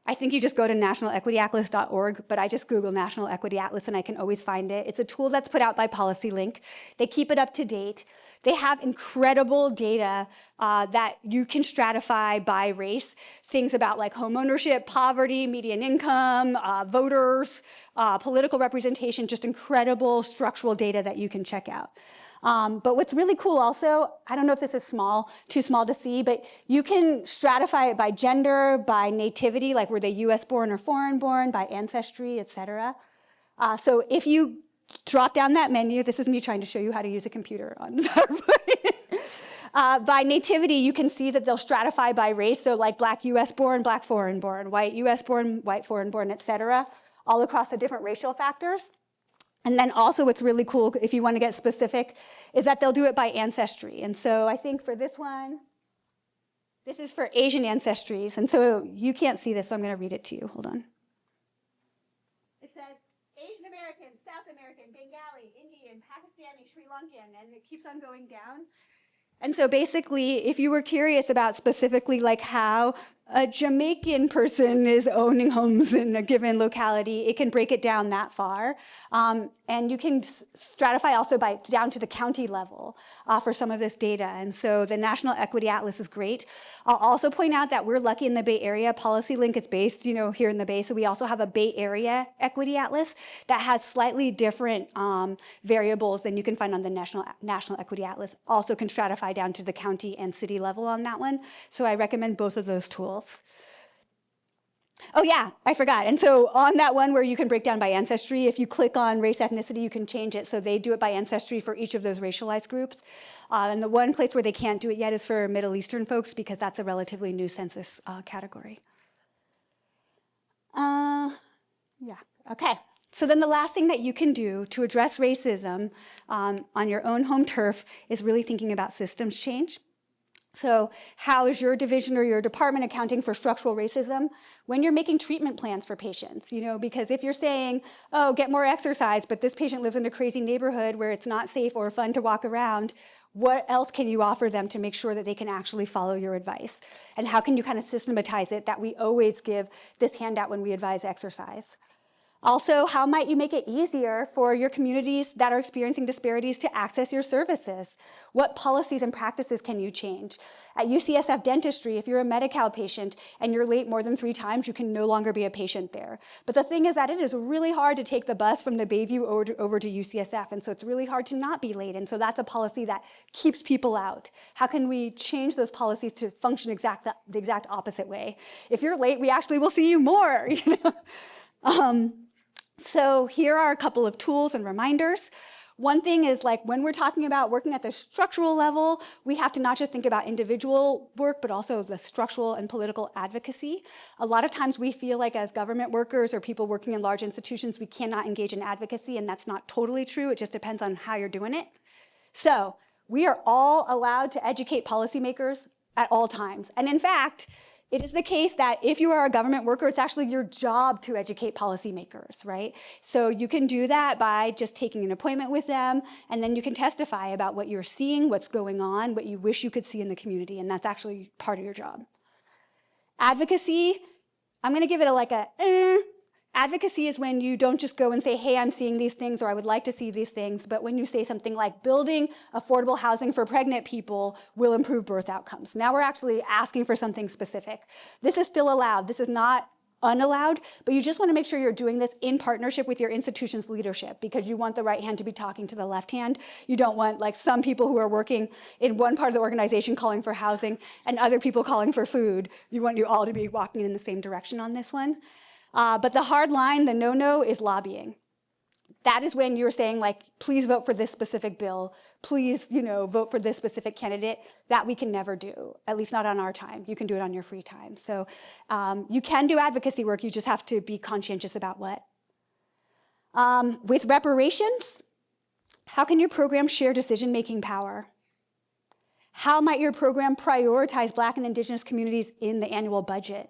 I think you just go to nationalequityatlas.org, but I just Google National Equity Atlas and I can always find it. It's a tool that's put out by PolicyLink. They keep it up to date. They have incredible data that you can stratify by race, things about like home ownership, poverty, median income, voters, political representation, just incredible structural data that you can check out. But what's really cool also, I don't know if this is too small to see, but you can stratify it by gender, by nativity, like were they US born or foreign born, by ancestry, et cetera. So if you drop down that menu, this is me trying to show you how to use a computer on PowerPoint. By nativity, you can see that they'll stratify by race, so like Black US born, Black foreign born, white US born, white foreign born, et cetera, all across the different racial factors. And then also what's really cool, if you want to get specific, is that they'll do it by ancestry. And so I think for this one, this is for Asian ancestries. And so you can't see this, so I'm going to read it to you. Hold on. It says Asian American, South American, Bengali, Indian, Pakistani, Sri Lankan, and it keeps on going down. And so basically, if you were curious about specifically like how a Jamaican person is owning homes in a given locality, it can break it down that far. And you can stratify also down to the county level for some of this data. And so the National Equity Atlas is great. I'll also point out that we're lucky in the Bay Area. PolicyLink is based, here in the Bay, so we also have a Bay Area Equity Atlas that has slightly different variables than you can find on the National Equity Atlas. Also can stratify down to the county and city level on that one. So I recommend both of those tools. Oh yeah, I forgot. And so on that one where you can break down by ancestry, if you click on race ethnicity, you can change it so they do it by ancestry for each of those racialized groups. And the one place where they can't do it yet is for Middle Eastern folks because that's a relatively new census category. Yeah, okay. So then the last thing that you can do to address racism on your own home turf is really thinking about systems change. So how is your division or your department accounting for structural racism when you're making treatment plans for patients? Because if you're saying, oh, get more exercise, but this patient lives in a crazy neighborhood where it's not safe or fun to walk around, what else can you offer them to make sure that they can actually follow your advice? And how can you kind of systematize it that we always give this handout when we advise exercise? Also, how might you make it easier for your communities that are experiencing disparities to access your services? What policies and practices can you change? At UCSF Dentistry, if you're a Medi-Cal patient and you're late more than 3 times, you can no longer be a patient there. But the thing is that it is really hard to take the bus from the Bayview over to UCSF, and so it's really hard to not be late, and so that's a policy that keeps people out. How can we change those policies to function the exact opposite way? If you're late, we actually will see you more, So here are a couple of tools and reminders. One thing is when we're talking about working at the structural level, we have to not just think about individual work, but also the structural and political advocacy. A lot of times we feel like as government workers or people working in large institutions, we cannot engage in advocacy, and that's not totally true. It just depends on how you're doing it. So we are all allowed to educate policymakers at all times. And in fact, it is the case that if you are a government worker, it's actually your job to educate policymakers, right? So you can do that by just taking an appointment with them, and then you can testify about what you're seeing, what's going on, what you wish you could see in the community, and that's actually part of your job. Advocacy, I'm gonna give it Advocacy is when you don't just go and say, hey, I'm seeing these things, or I would like to see these things, but when you say something like building affordable housing for pregnant people will improve birth outcomes. Now we're actually asking for something specific. This is still allowed. This is not unallowed, but you just want to make sure you're doing this in partnership with your institution's leadership because you want the right hand to be talking to the left hand. You don't want some people who are working in one part of the organization calling for housing and other people calling for food. You want you all to be walking in the same direction on this one. But the hard line, the no-no, is lobbying. That is when you're saying, please vote for this specific bill. Please, vote for this specific candidate. That we can never do, at least not on our time. You can do it on your free time. So you can do advocacy work. You just have to be conscientious about what. With reparations, how can your program share decision-making power? How might your program prioritize Black and Indigenous communities in the annual budget?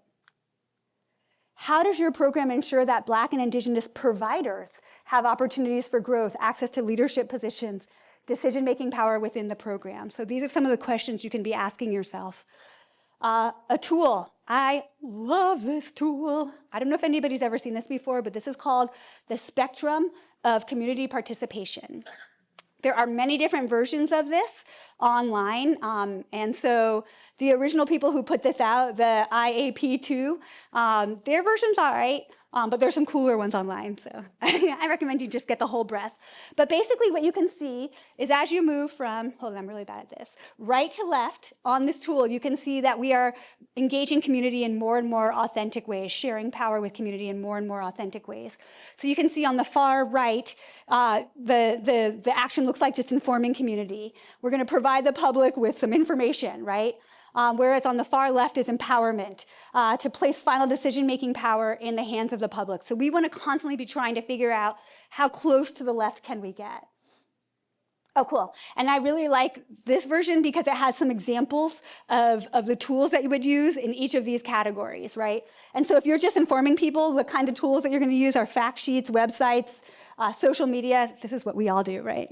How does your program ensure that Black and Indigenous providers have opportunities for growth, access to leadership positions, decision-making power within the program? So these are some of the questions you can be asking yourself. A tool. I love this tool. I don't know if anybody's ever seen this before, but this is called the Spectrum of Community Participation. There are many different versions of this online, and so the original people who put this out, the IAP2, their version's all right, but there's some cooler ones online, so I recommend you just get the whole breadth. But basically what you can see is as you move from, hold on, I'm really bad at this, right to left on this tool, you can see that we are engaging community in more and more authentic ways, sharing power with community in more and more authentic ways. So you can see on the far right, the action looks like just informing community. We're gonna provide the public with some information, right? Whereas on the far left is empowerment, to place final decision-making power in the hands of the public. So we want to constantly be trying to figure out how close to the left can we get. Oh, cool. And I really like this version because it has some examples of the tools that you would use in each of these categories, right? And so if you're just informing people, the kind of tools that you're going to use are fact sheets, websites, social media. This is what we all do, right?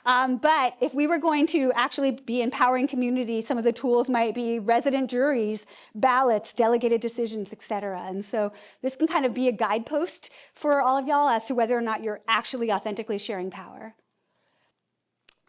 But if we were going to actually be empowering community, some of the tools might be resident juries, ballots, delegated decisions, et cetera. And so this can kind of be a guidepost for all of y'all as to whether or not you're actually authentically sharing power.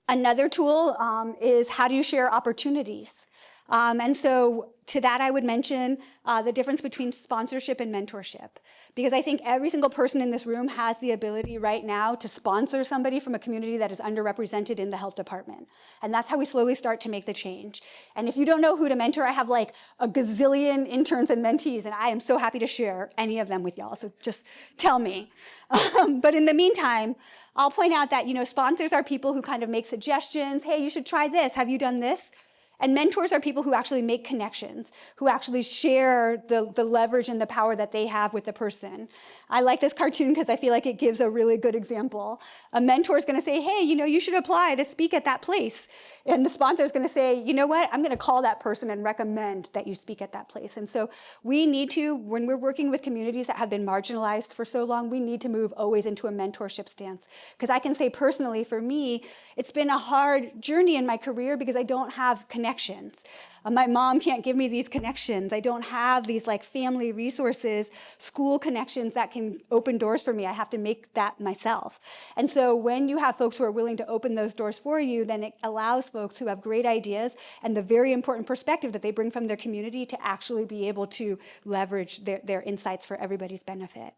Another tool is how do you share opportunities? And so to that, I would mention the difference between sponsorship and mentorship, because I think every single person in this room has the ability right now to sponsor somebody from a community that is underrepresented in the health department. And that's how we slowly start to make the change. And if you don't know who to mentor, I have like a gazillion interns and mentees, and I am so happy to share any of them with y'all. So just tell me. But in the meantime, I'll point out that, sponsors are people who kind of make suggestions. Hey, you should try this. Have you done this? And mentors are people who actually make connections, who actually share the leverage and the power that they have with the person. I like this cartoon because I feel like it gives a really good example. A mentor is going to say, hey, you should apply to speak at that place. And the sponsor is going to say, you know what, I'm going to call that person and recommend that you speak at that place. And so we need to, when we're working with communities that have been marginalized for so long, we need to move always into a mentorship stance. Because I can say personally, for me, it's been a hard journey in my career because I don't have connections. My mom can't give me these connections. I don't have these like family resources, school connections that can open doors for me. I have to make that myself. And so when you have folks who are willing to open those doors for you, then it allows folks who have great ideas and the very important perspective that they bring from their community to actually be able to leverage their insights for everybody's benefit.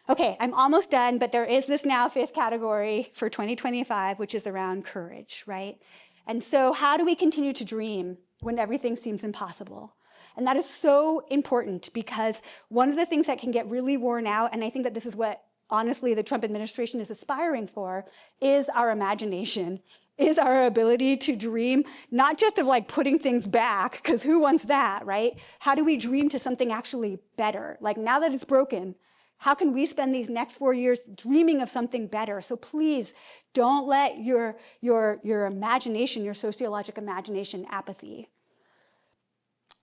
Okay, I'm almost done, but there is this now 5th category for 2025, which is around courage, right? And so how do we continue to dream when everything seems impossible? And that is so important because one of the things that can get really worn out, and I think that this is what, honestly, the Trump administration is aspiring for, is our imagination, is our ability to dream, not just of like putting things back, because who wants that, right? How do we dream to something actually better? Like now that it's broken, how can we spend these next 4 years dreaming of something better? So please don't let your imagination, your sociologic imagination, apathy.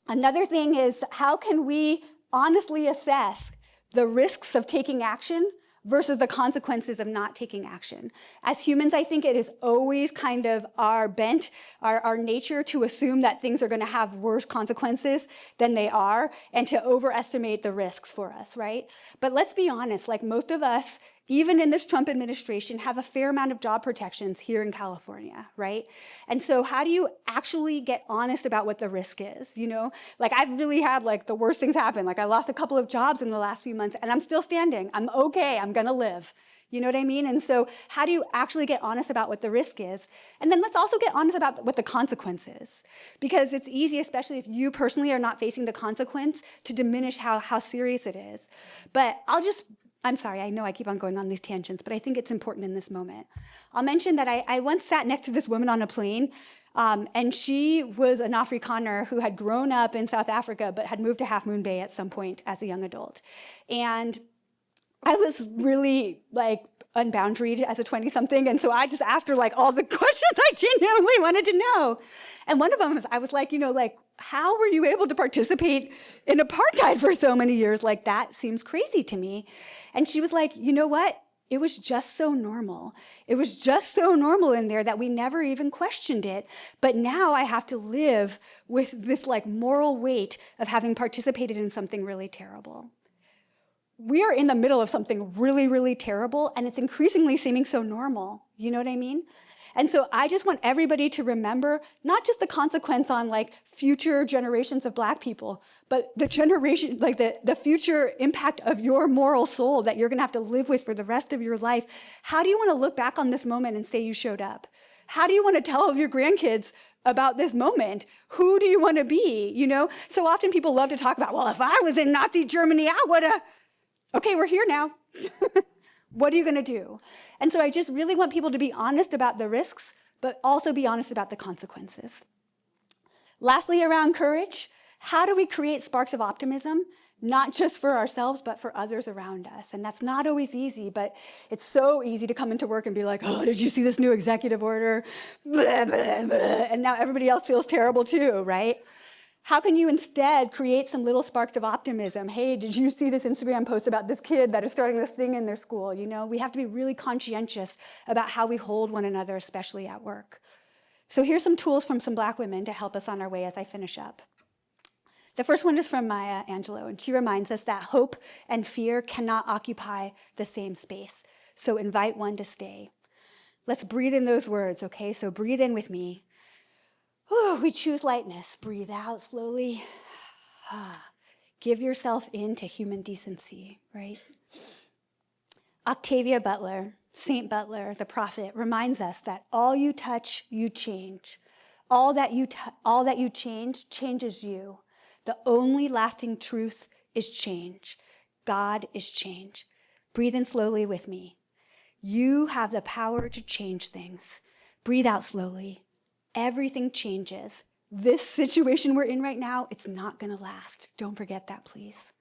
Another thing is, how can we honestly assess the risks of taking action versus the consequences of not taking action? As humans, I think it is always kind of our bent, our nature to assume that things are going to have worse consequences than they are and to overestimate the risks for us, right? But let's be honest, like most of us, even in this Trump administration, have a fair amount of job protections here in California, right? And so how do you actually get honest about what the risk is, Like I've really had like the worst things happen. Like I lost a couple of jobs in the last few months and I'm still standing. I'm okay, I'm gonna live. You know what I mean? And so how do you actually get honest about what the risk is? And then let's also get honest about what the consequence is. Because it's easy, especially if you personally are not facing the consequence, to diminish how serious it is. But I'm sorry, I know I keep on going on these tangents, but I think it's important in this moment. I'll mention that I once sat next to this woman on a plane, and she was an Afrikaner who had grown up in South Africa, but had moved to Half Moon Bay at some point as a young adult. And I was really like unboundaried as a 20-something, and so I just asked her like all the questions I genuinely wanted to know. And one of them was, I was like, how were you able to participate in apartheid for so many years? Like that seems crazy to me. And she was like, you know what? It was just so normal. It was just so normal in there that we never even questioned it. But now I have to live with this like moral weight of having participated in something really terrible. We are in the middle of something really, really terrible, and it's increasingly seeming so normal. You know what I mean? And so I just want everybody to remember not just the consequence on like future generations of Black people, but the generation, like the future impact of your moral soul that you're gonna have to live with for the rest of your life. How do you wanna look back on this moment and say you showed up? How do you wanna tell your grandkids about this moment? Who do you wanna be, So often people love to talk about, well, if I was in Nazi Germany, I would've. Okay, we're here now. What are you gonna do? And so I just really want people to be honest about the risks, but also be honest about the consequences. Lastly, around courage, how do we create sparks of optimism, not just for ourselves, but for others around us? And that's not always easy, but it's so easy to come into work and be like, oh, did you see this new executive order? Blah, blah, blah. And now everybody else feels terrible too, right? How can you instead create some little sparks of optimism? Hey, did you see this Instagram post about this kid that is starting this thing in their school? We have to be really conscientious about how we hold one another, especially at work. So here's some tools from some Black women to help us on our way as I finish up. The first one is from Maya Angelou, and she reminds us that hope and fear cannot occupy the same space. So invite one to stay. Let's breathe in those words, okay? So breathe in with me. We choose lightness. Breathe out slowly. Give yourself into human decency, right? Octavia Butler, Saint Butler, the prophet, reminds us that all you touch, you change. All that you change changes you. The only lasting truth is change. God is change. Breathe in slowly with me. You have the power to change things. Breathe out slowly. Everything changes. This situation we're in right now, it's not going to last. Don't forget that, please.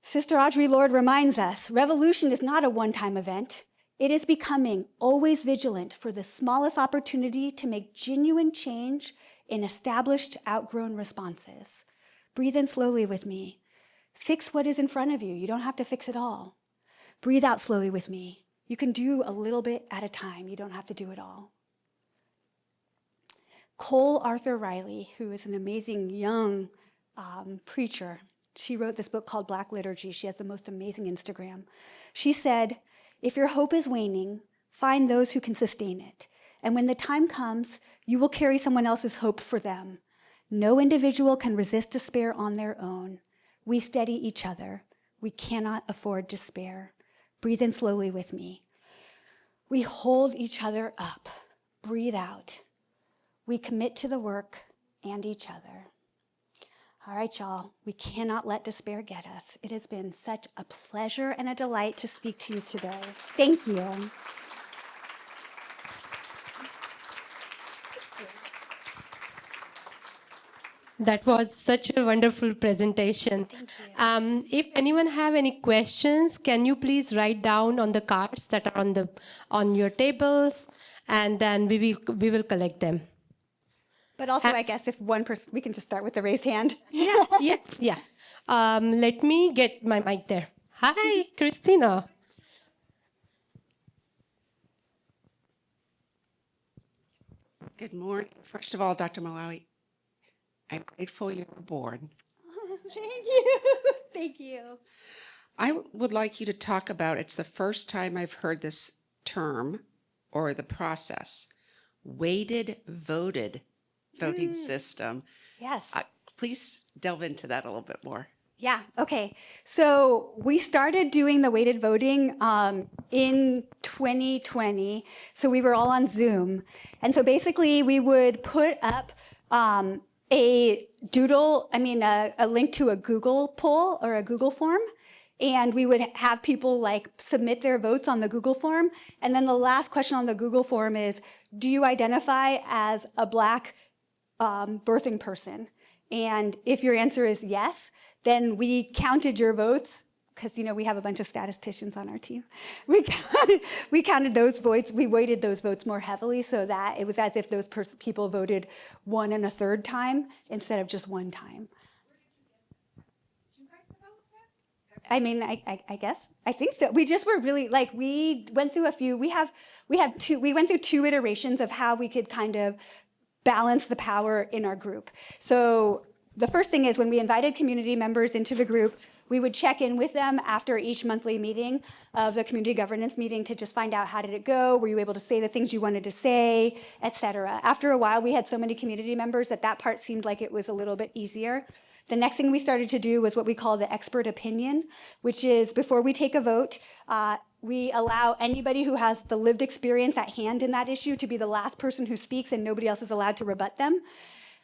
Sister Audrey Lorde reminds us, revolution is not a one-time event. It is becoming always vigilant for the smallest opportunity to make genuine change in established, outgrown responses. Breathe in slowly with me. Fix what is in front of you. You don't have to fix it all. Breathe out slowly with me. You can do a little bit at a time. You don't have to do it all. Cole Arthur Riley, who is an amazing young preacher, she wrote this book called Black Liturgy. She has the most amazing Instagram. She said, if your hope is waning, find those who can sustain it. And when the time comes, you will carry someone else's hope for them. No individual can resist despair on their own. We steady each other. We cannot afford despair. Breathe in slowly with me. We hold each other up. Breathe out. We commit to the work and each other. All right, y'all, we cannot let despair get us. It has been such a pleasure and a delight to speak to you today. Thank you. That was such a wonderful presentation. If anyone have any questions, can you please write down on the cards that are on your tables, and then we will collect them. But also, I guess if one person, we can just start with the raised hand. Yeah, yes, yeah. Let me get my mic there. Hi, Christina. Good morning. First of all, Dr. Malawi, I'm grateful you were born. Thank you. Thank you. I would like you to talk about, it's the first time I've heard this term or the process, weighted voting system. Yes. Please delve into that a little bit more. Yeah, okay. So we started doing the weighted voting in 2020. So we were all on Zoom. And so basically we would put up a link to a Google poll or a Google form. And we would have people submit their votes on the Google form. And then the last question on the Google form is, do you identify as a Black birthing person? And if your answer is yes, then we counted your votes, because we have a bunch of statisticians on our team. We counted those votes. We weighted those votes more heavily so that it was as if those people voted 1 1/3 time instead of just one time. I mean, I guess, I think so. We just were really, we went through a few, we went through 2 iterations of how we could kind of balance the power in our group. So the first thing is when we invited community members into the group, we would check in with them after each monthly meeting of the community governance meeting to just find out, how did it go? Were you able to say the things you wanted to say, et cetera. After a while, we had so many community members that part seemed like it was a little bit easier. The next thing we started to do was what we call the expert opinion, which is before we take a vote, we allow anybody who has the lived experience at hand in that issue to be the last person who speaks, and nobody else is allowed to rebut them.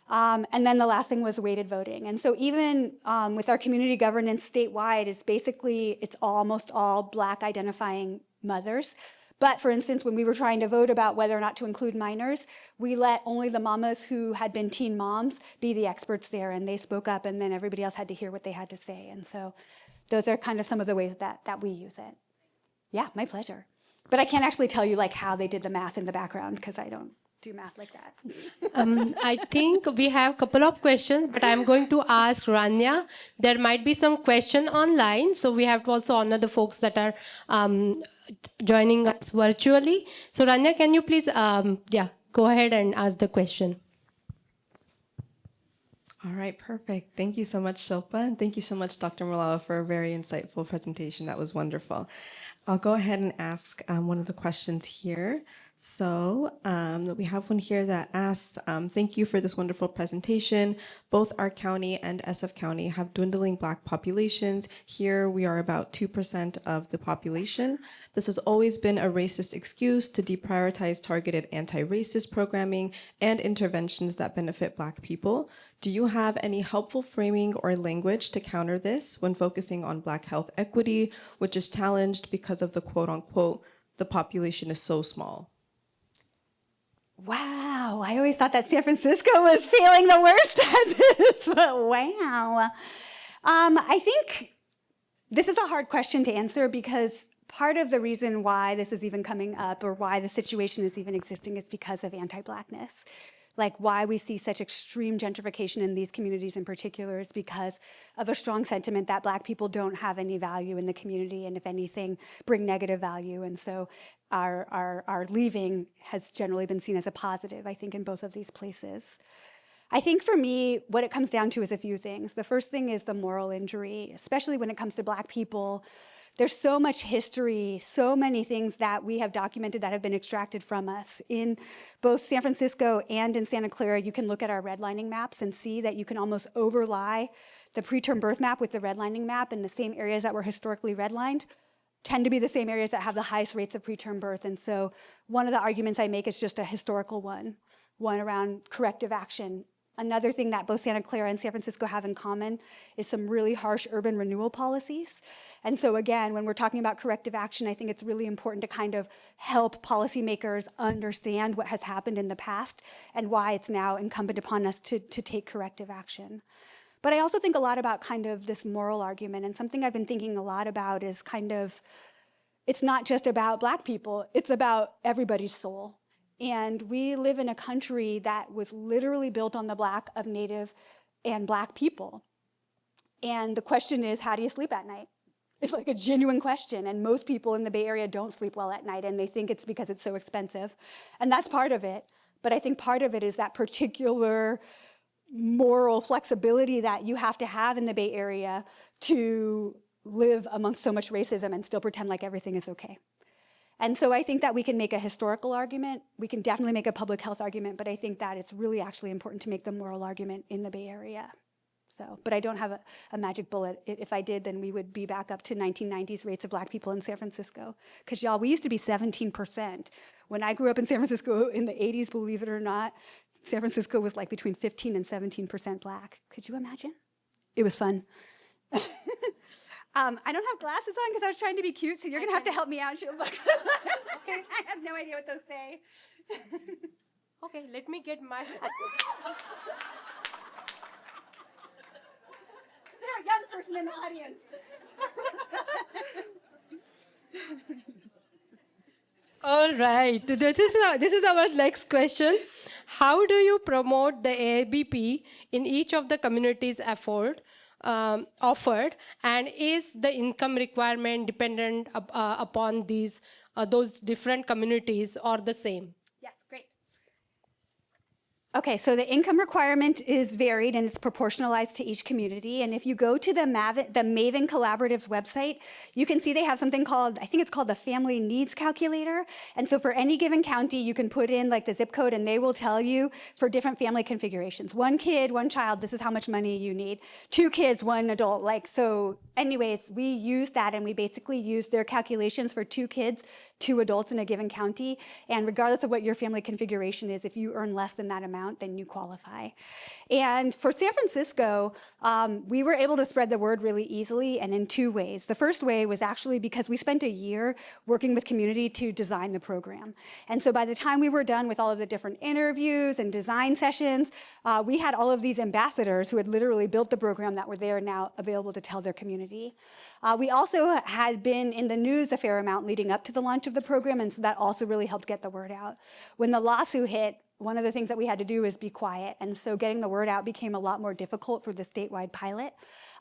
And then the last thing was weighted voting. And so even with our community governance statewide, it's almost all Black identifying mothers. But for instance, when we were trying to vote about whether or not to include minors, we let only the mamas who had been teen moms be the experts there, and they spoke up, and then everybody else had to hear what they had to say. And so those are kind of some of the ways that we use it. Yeah, my pleasure. But I can't actually tell you how they did the math in the background, because I don't do math like that. I think we have a couple of questions, but I'm going to ask Rania. There might be some question online, so we have to also honor the folks that are joining us virtually. So Rania, can you please go ahead and ask the question. All right, perfect. Thank you so much, Shilpa, and thank you so much, Dr. Malawa, for a very insightful presentation. That was wonderful. I'll go ahead and ask one of the questions here. So we have one here that asks, thank you for this wonderful presentation. Both our county and SF County have dwindling Black populations. Here we are about 2% of the population. This has always been a racist excuse to deprioritize targeted anti-racist programming and interventions that benefit Black people. Do you have any helpful framing or language to counter this when focusing on Black health equity, which is challenged because of the quote-unquote, the population is so small? Wow, I always thought that San Francisco was failing the worst at this, but wow. I think this is a hard question to answer because part of the reason why this is even coming up or why the situation is even existing is because of anti-Blackness. Like why we see such extreme gentrification in these communities in particular is because of a strong sentiment that Black people don't have any value in the community and if anything, bring negative value. And so our leaving has generally been seen as a positive, I think, in both of these places. I think for me, what it comes down to is a few things. The first thing is the moral injury, especially when it comes to Black people. There's so much history, so many things that we have documented that have been extracted from us. In both San Francisco and in Santa Clara, you can look at our redlining maps and see that you can almost overlie the preterm birth map with the redlining map, and the same areas that were historically redlined tend to be the same areas that have the highest rates of preterm birth. And so one of the arguments I make is just a historical one around corrective action. Another thing that both Santa Clara and San Francisco have in common is some really harsh urban renewal policies. And so again, when we're talking about corrective action, I think it's really important to kind of help policymakers understand what has happened in the past and why it's now incumbent upon us to take corrective action. But I also think a lot about kind of this moral argument, and something I've been thinking a lot about is kind of, it's not just about Black people, it's about everybody's soul. And we live in a country that was literally built on the back of Native and Black people. And the question is, how do you sleep at night? It's like a genuine question. And most people in the Bay Area don't sleep well at night, and they think it's because it's so expensive. And that's part of it. But I think part of it is that particular moral flexibility that you have to have in the Bay Area to live amongst so much racism and still pretend like everything is okay. And so I think that we can make a historical argument. We can definitely make a public health argument, but I think that it's really actually important to make the moral argument in the Bay Area. So, but I don't have a magic bullet. If I did, then we would be back up to 1990s rates of Black people in San Francisco. Because y'all, we used to be 17%. When I grew up in San Francisco in the 80s, believe it or not, San Francisco was like between 15 and 17% Black. Could you imagine? It was fun. I don't have glasses on because I was trying to be cute, so you're going to have to help me out. Okay. I have no idea what those say. Okay, let me get my... Is there a young person in the audience? All right, this is our next question. How do you promote the ABP in each of the communities offered, and is the income requirement dependent upon those different communities or the same? Yes, great. Okay, so the income requirement is varied and it's proportionalized to each community. And if you go to the Maven Collaborative's website, you can see they have something called, I think it's called the Family Needs Calculator. And so for any given county, you can put in like the zip code and they will tell you for different family configurations. 1 kid, 1 child, this is how much money you need. 2 kids, 1 adult. Like, so anyways, we use that and we basically use their calculations for 2 kids, 2 adults in a given county. And regardless of what your family configuration is, if you earn less than that amount, then you qualify. And for San Francisco, we were able to spread the word really easily and in 2 ways. The first way was actually because we spent a year working with community to design the program. And so by the time we were done with all of the different interviews and design sessions, we had all of these ambassadors who had literally built the program that were there now available to tell their community. We also had been in the news a fair amount leading up to the launch of the program, and so that also really helped get the word out. When the lawsuit hit, one of the things that we had to do is be quiet, and so getting the word out became a lot more difficult for the statewide pilot.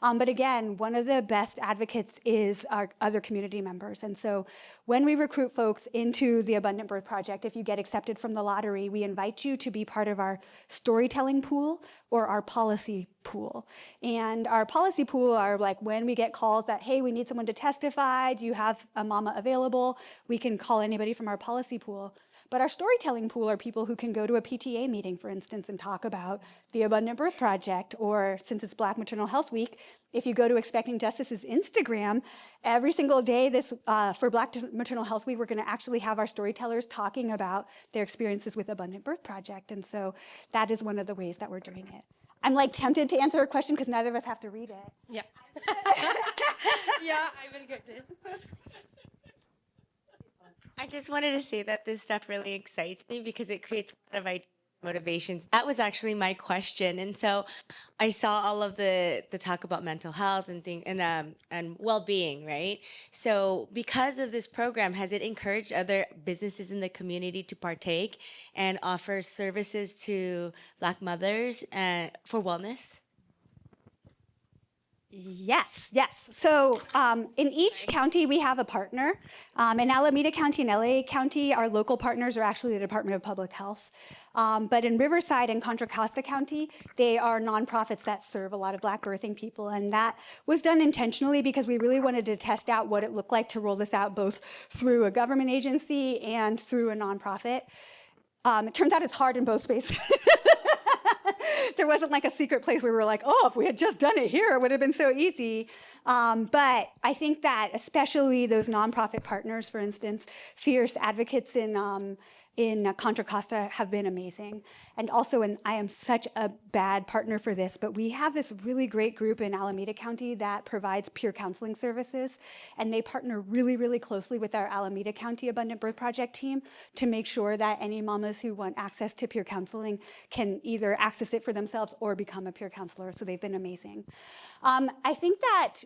But again, one of the best advocates is our other community members, and so when we recruit folks into the Abundant Birth Project, if you get accepted from the lottery, we invite you to be part of our storytelling pool or our policy pool. And our policy pool are like when we get calls that, hey, we need someone to testify, do you have a mama available? We can call anybody from our policy pool. But our storytelling pool are people who can go to a PTA meeting, for instance, and talk about the Abundant Birth Project, or since it's Black Maternal Health Week, if you go to Expecting Justice's Instagram, every single day for Black Maternal Health Week, we're going to actually have our storytellers talking about their experiences with Abundant Birth Project. And so that is one of the ways that we're doing it. I'm like tempted to answer a question because neither of us have to read it. Yeah. Yeah, I will get it. I just wanted to say that this stuff really excites me because it creates a lot of motivations. That was actually my question, and so I saw all of the talk about mental health and and well-being, right? So because of this program, has it encouraged other businesses in the community to partake and offer services to Black mothers for wellness? Yes. So in each county, we have a partner. In Alameda County and LA County, our local partners are actually the Department of Public Health. But in Riverside and Contra Costa County, they are nonprofits that serve a lot of Black birthing people. And that was done intentionally because we really wanted to test out what it looked like to roll this out both through a government agency and through a nonprofit. It turns out it's hard in both spaces. There wasn't like a secret place where we were like, oh, if we had just done it here, it would have been so easy. But I think that especially those nonprofit partners, for instance, fierce advocates in Contra Costa have been amazing. And also, and I am such a bad partner for this, but we have this really great group in Alameda County that provides peer counseling services. And they partner really, really closely with our Alameda County Abundant Birth Project team to make sure that any mamas who want access to peer counseling can either access it for themselves or become a peer counselor. So they've been amazing. I think that,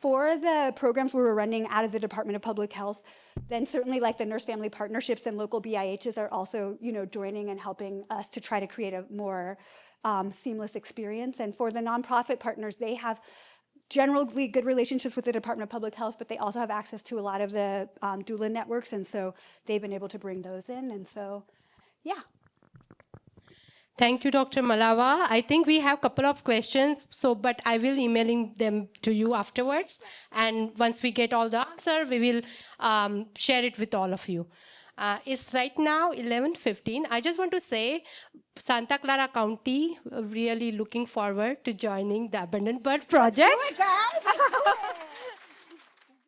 for the programs we were running out of the Department of Public Health, then certainly like the nurse family partnerships and local BIHs are also, joining and helping us to try to create a more seamless experience. And for the nonprofit partners, they have generally good relationships with the Department of Public Health, but they also have access to a lot of the doula networks. And so they've been able to bring those in. And so, yeah. Thank you, Dr. Malawa. I think we have a couple of questions, but I will emailing them to you afterwards. And once we get all the answer, we will share it with all of you. It's right now 11:15. I just want to say Santa Clara County really looking forward to joining the Abundant Birth Project.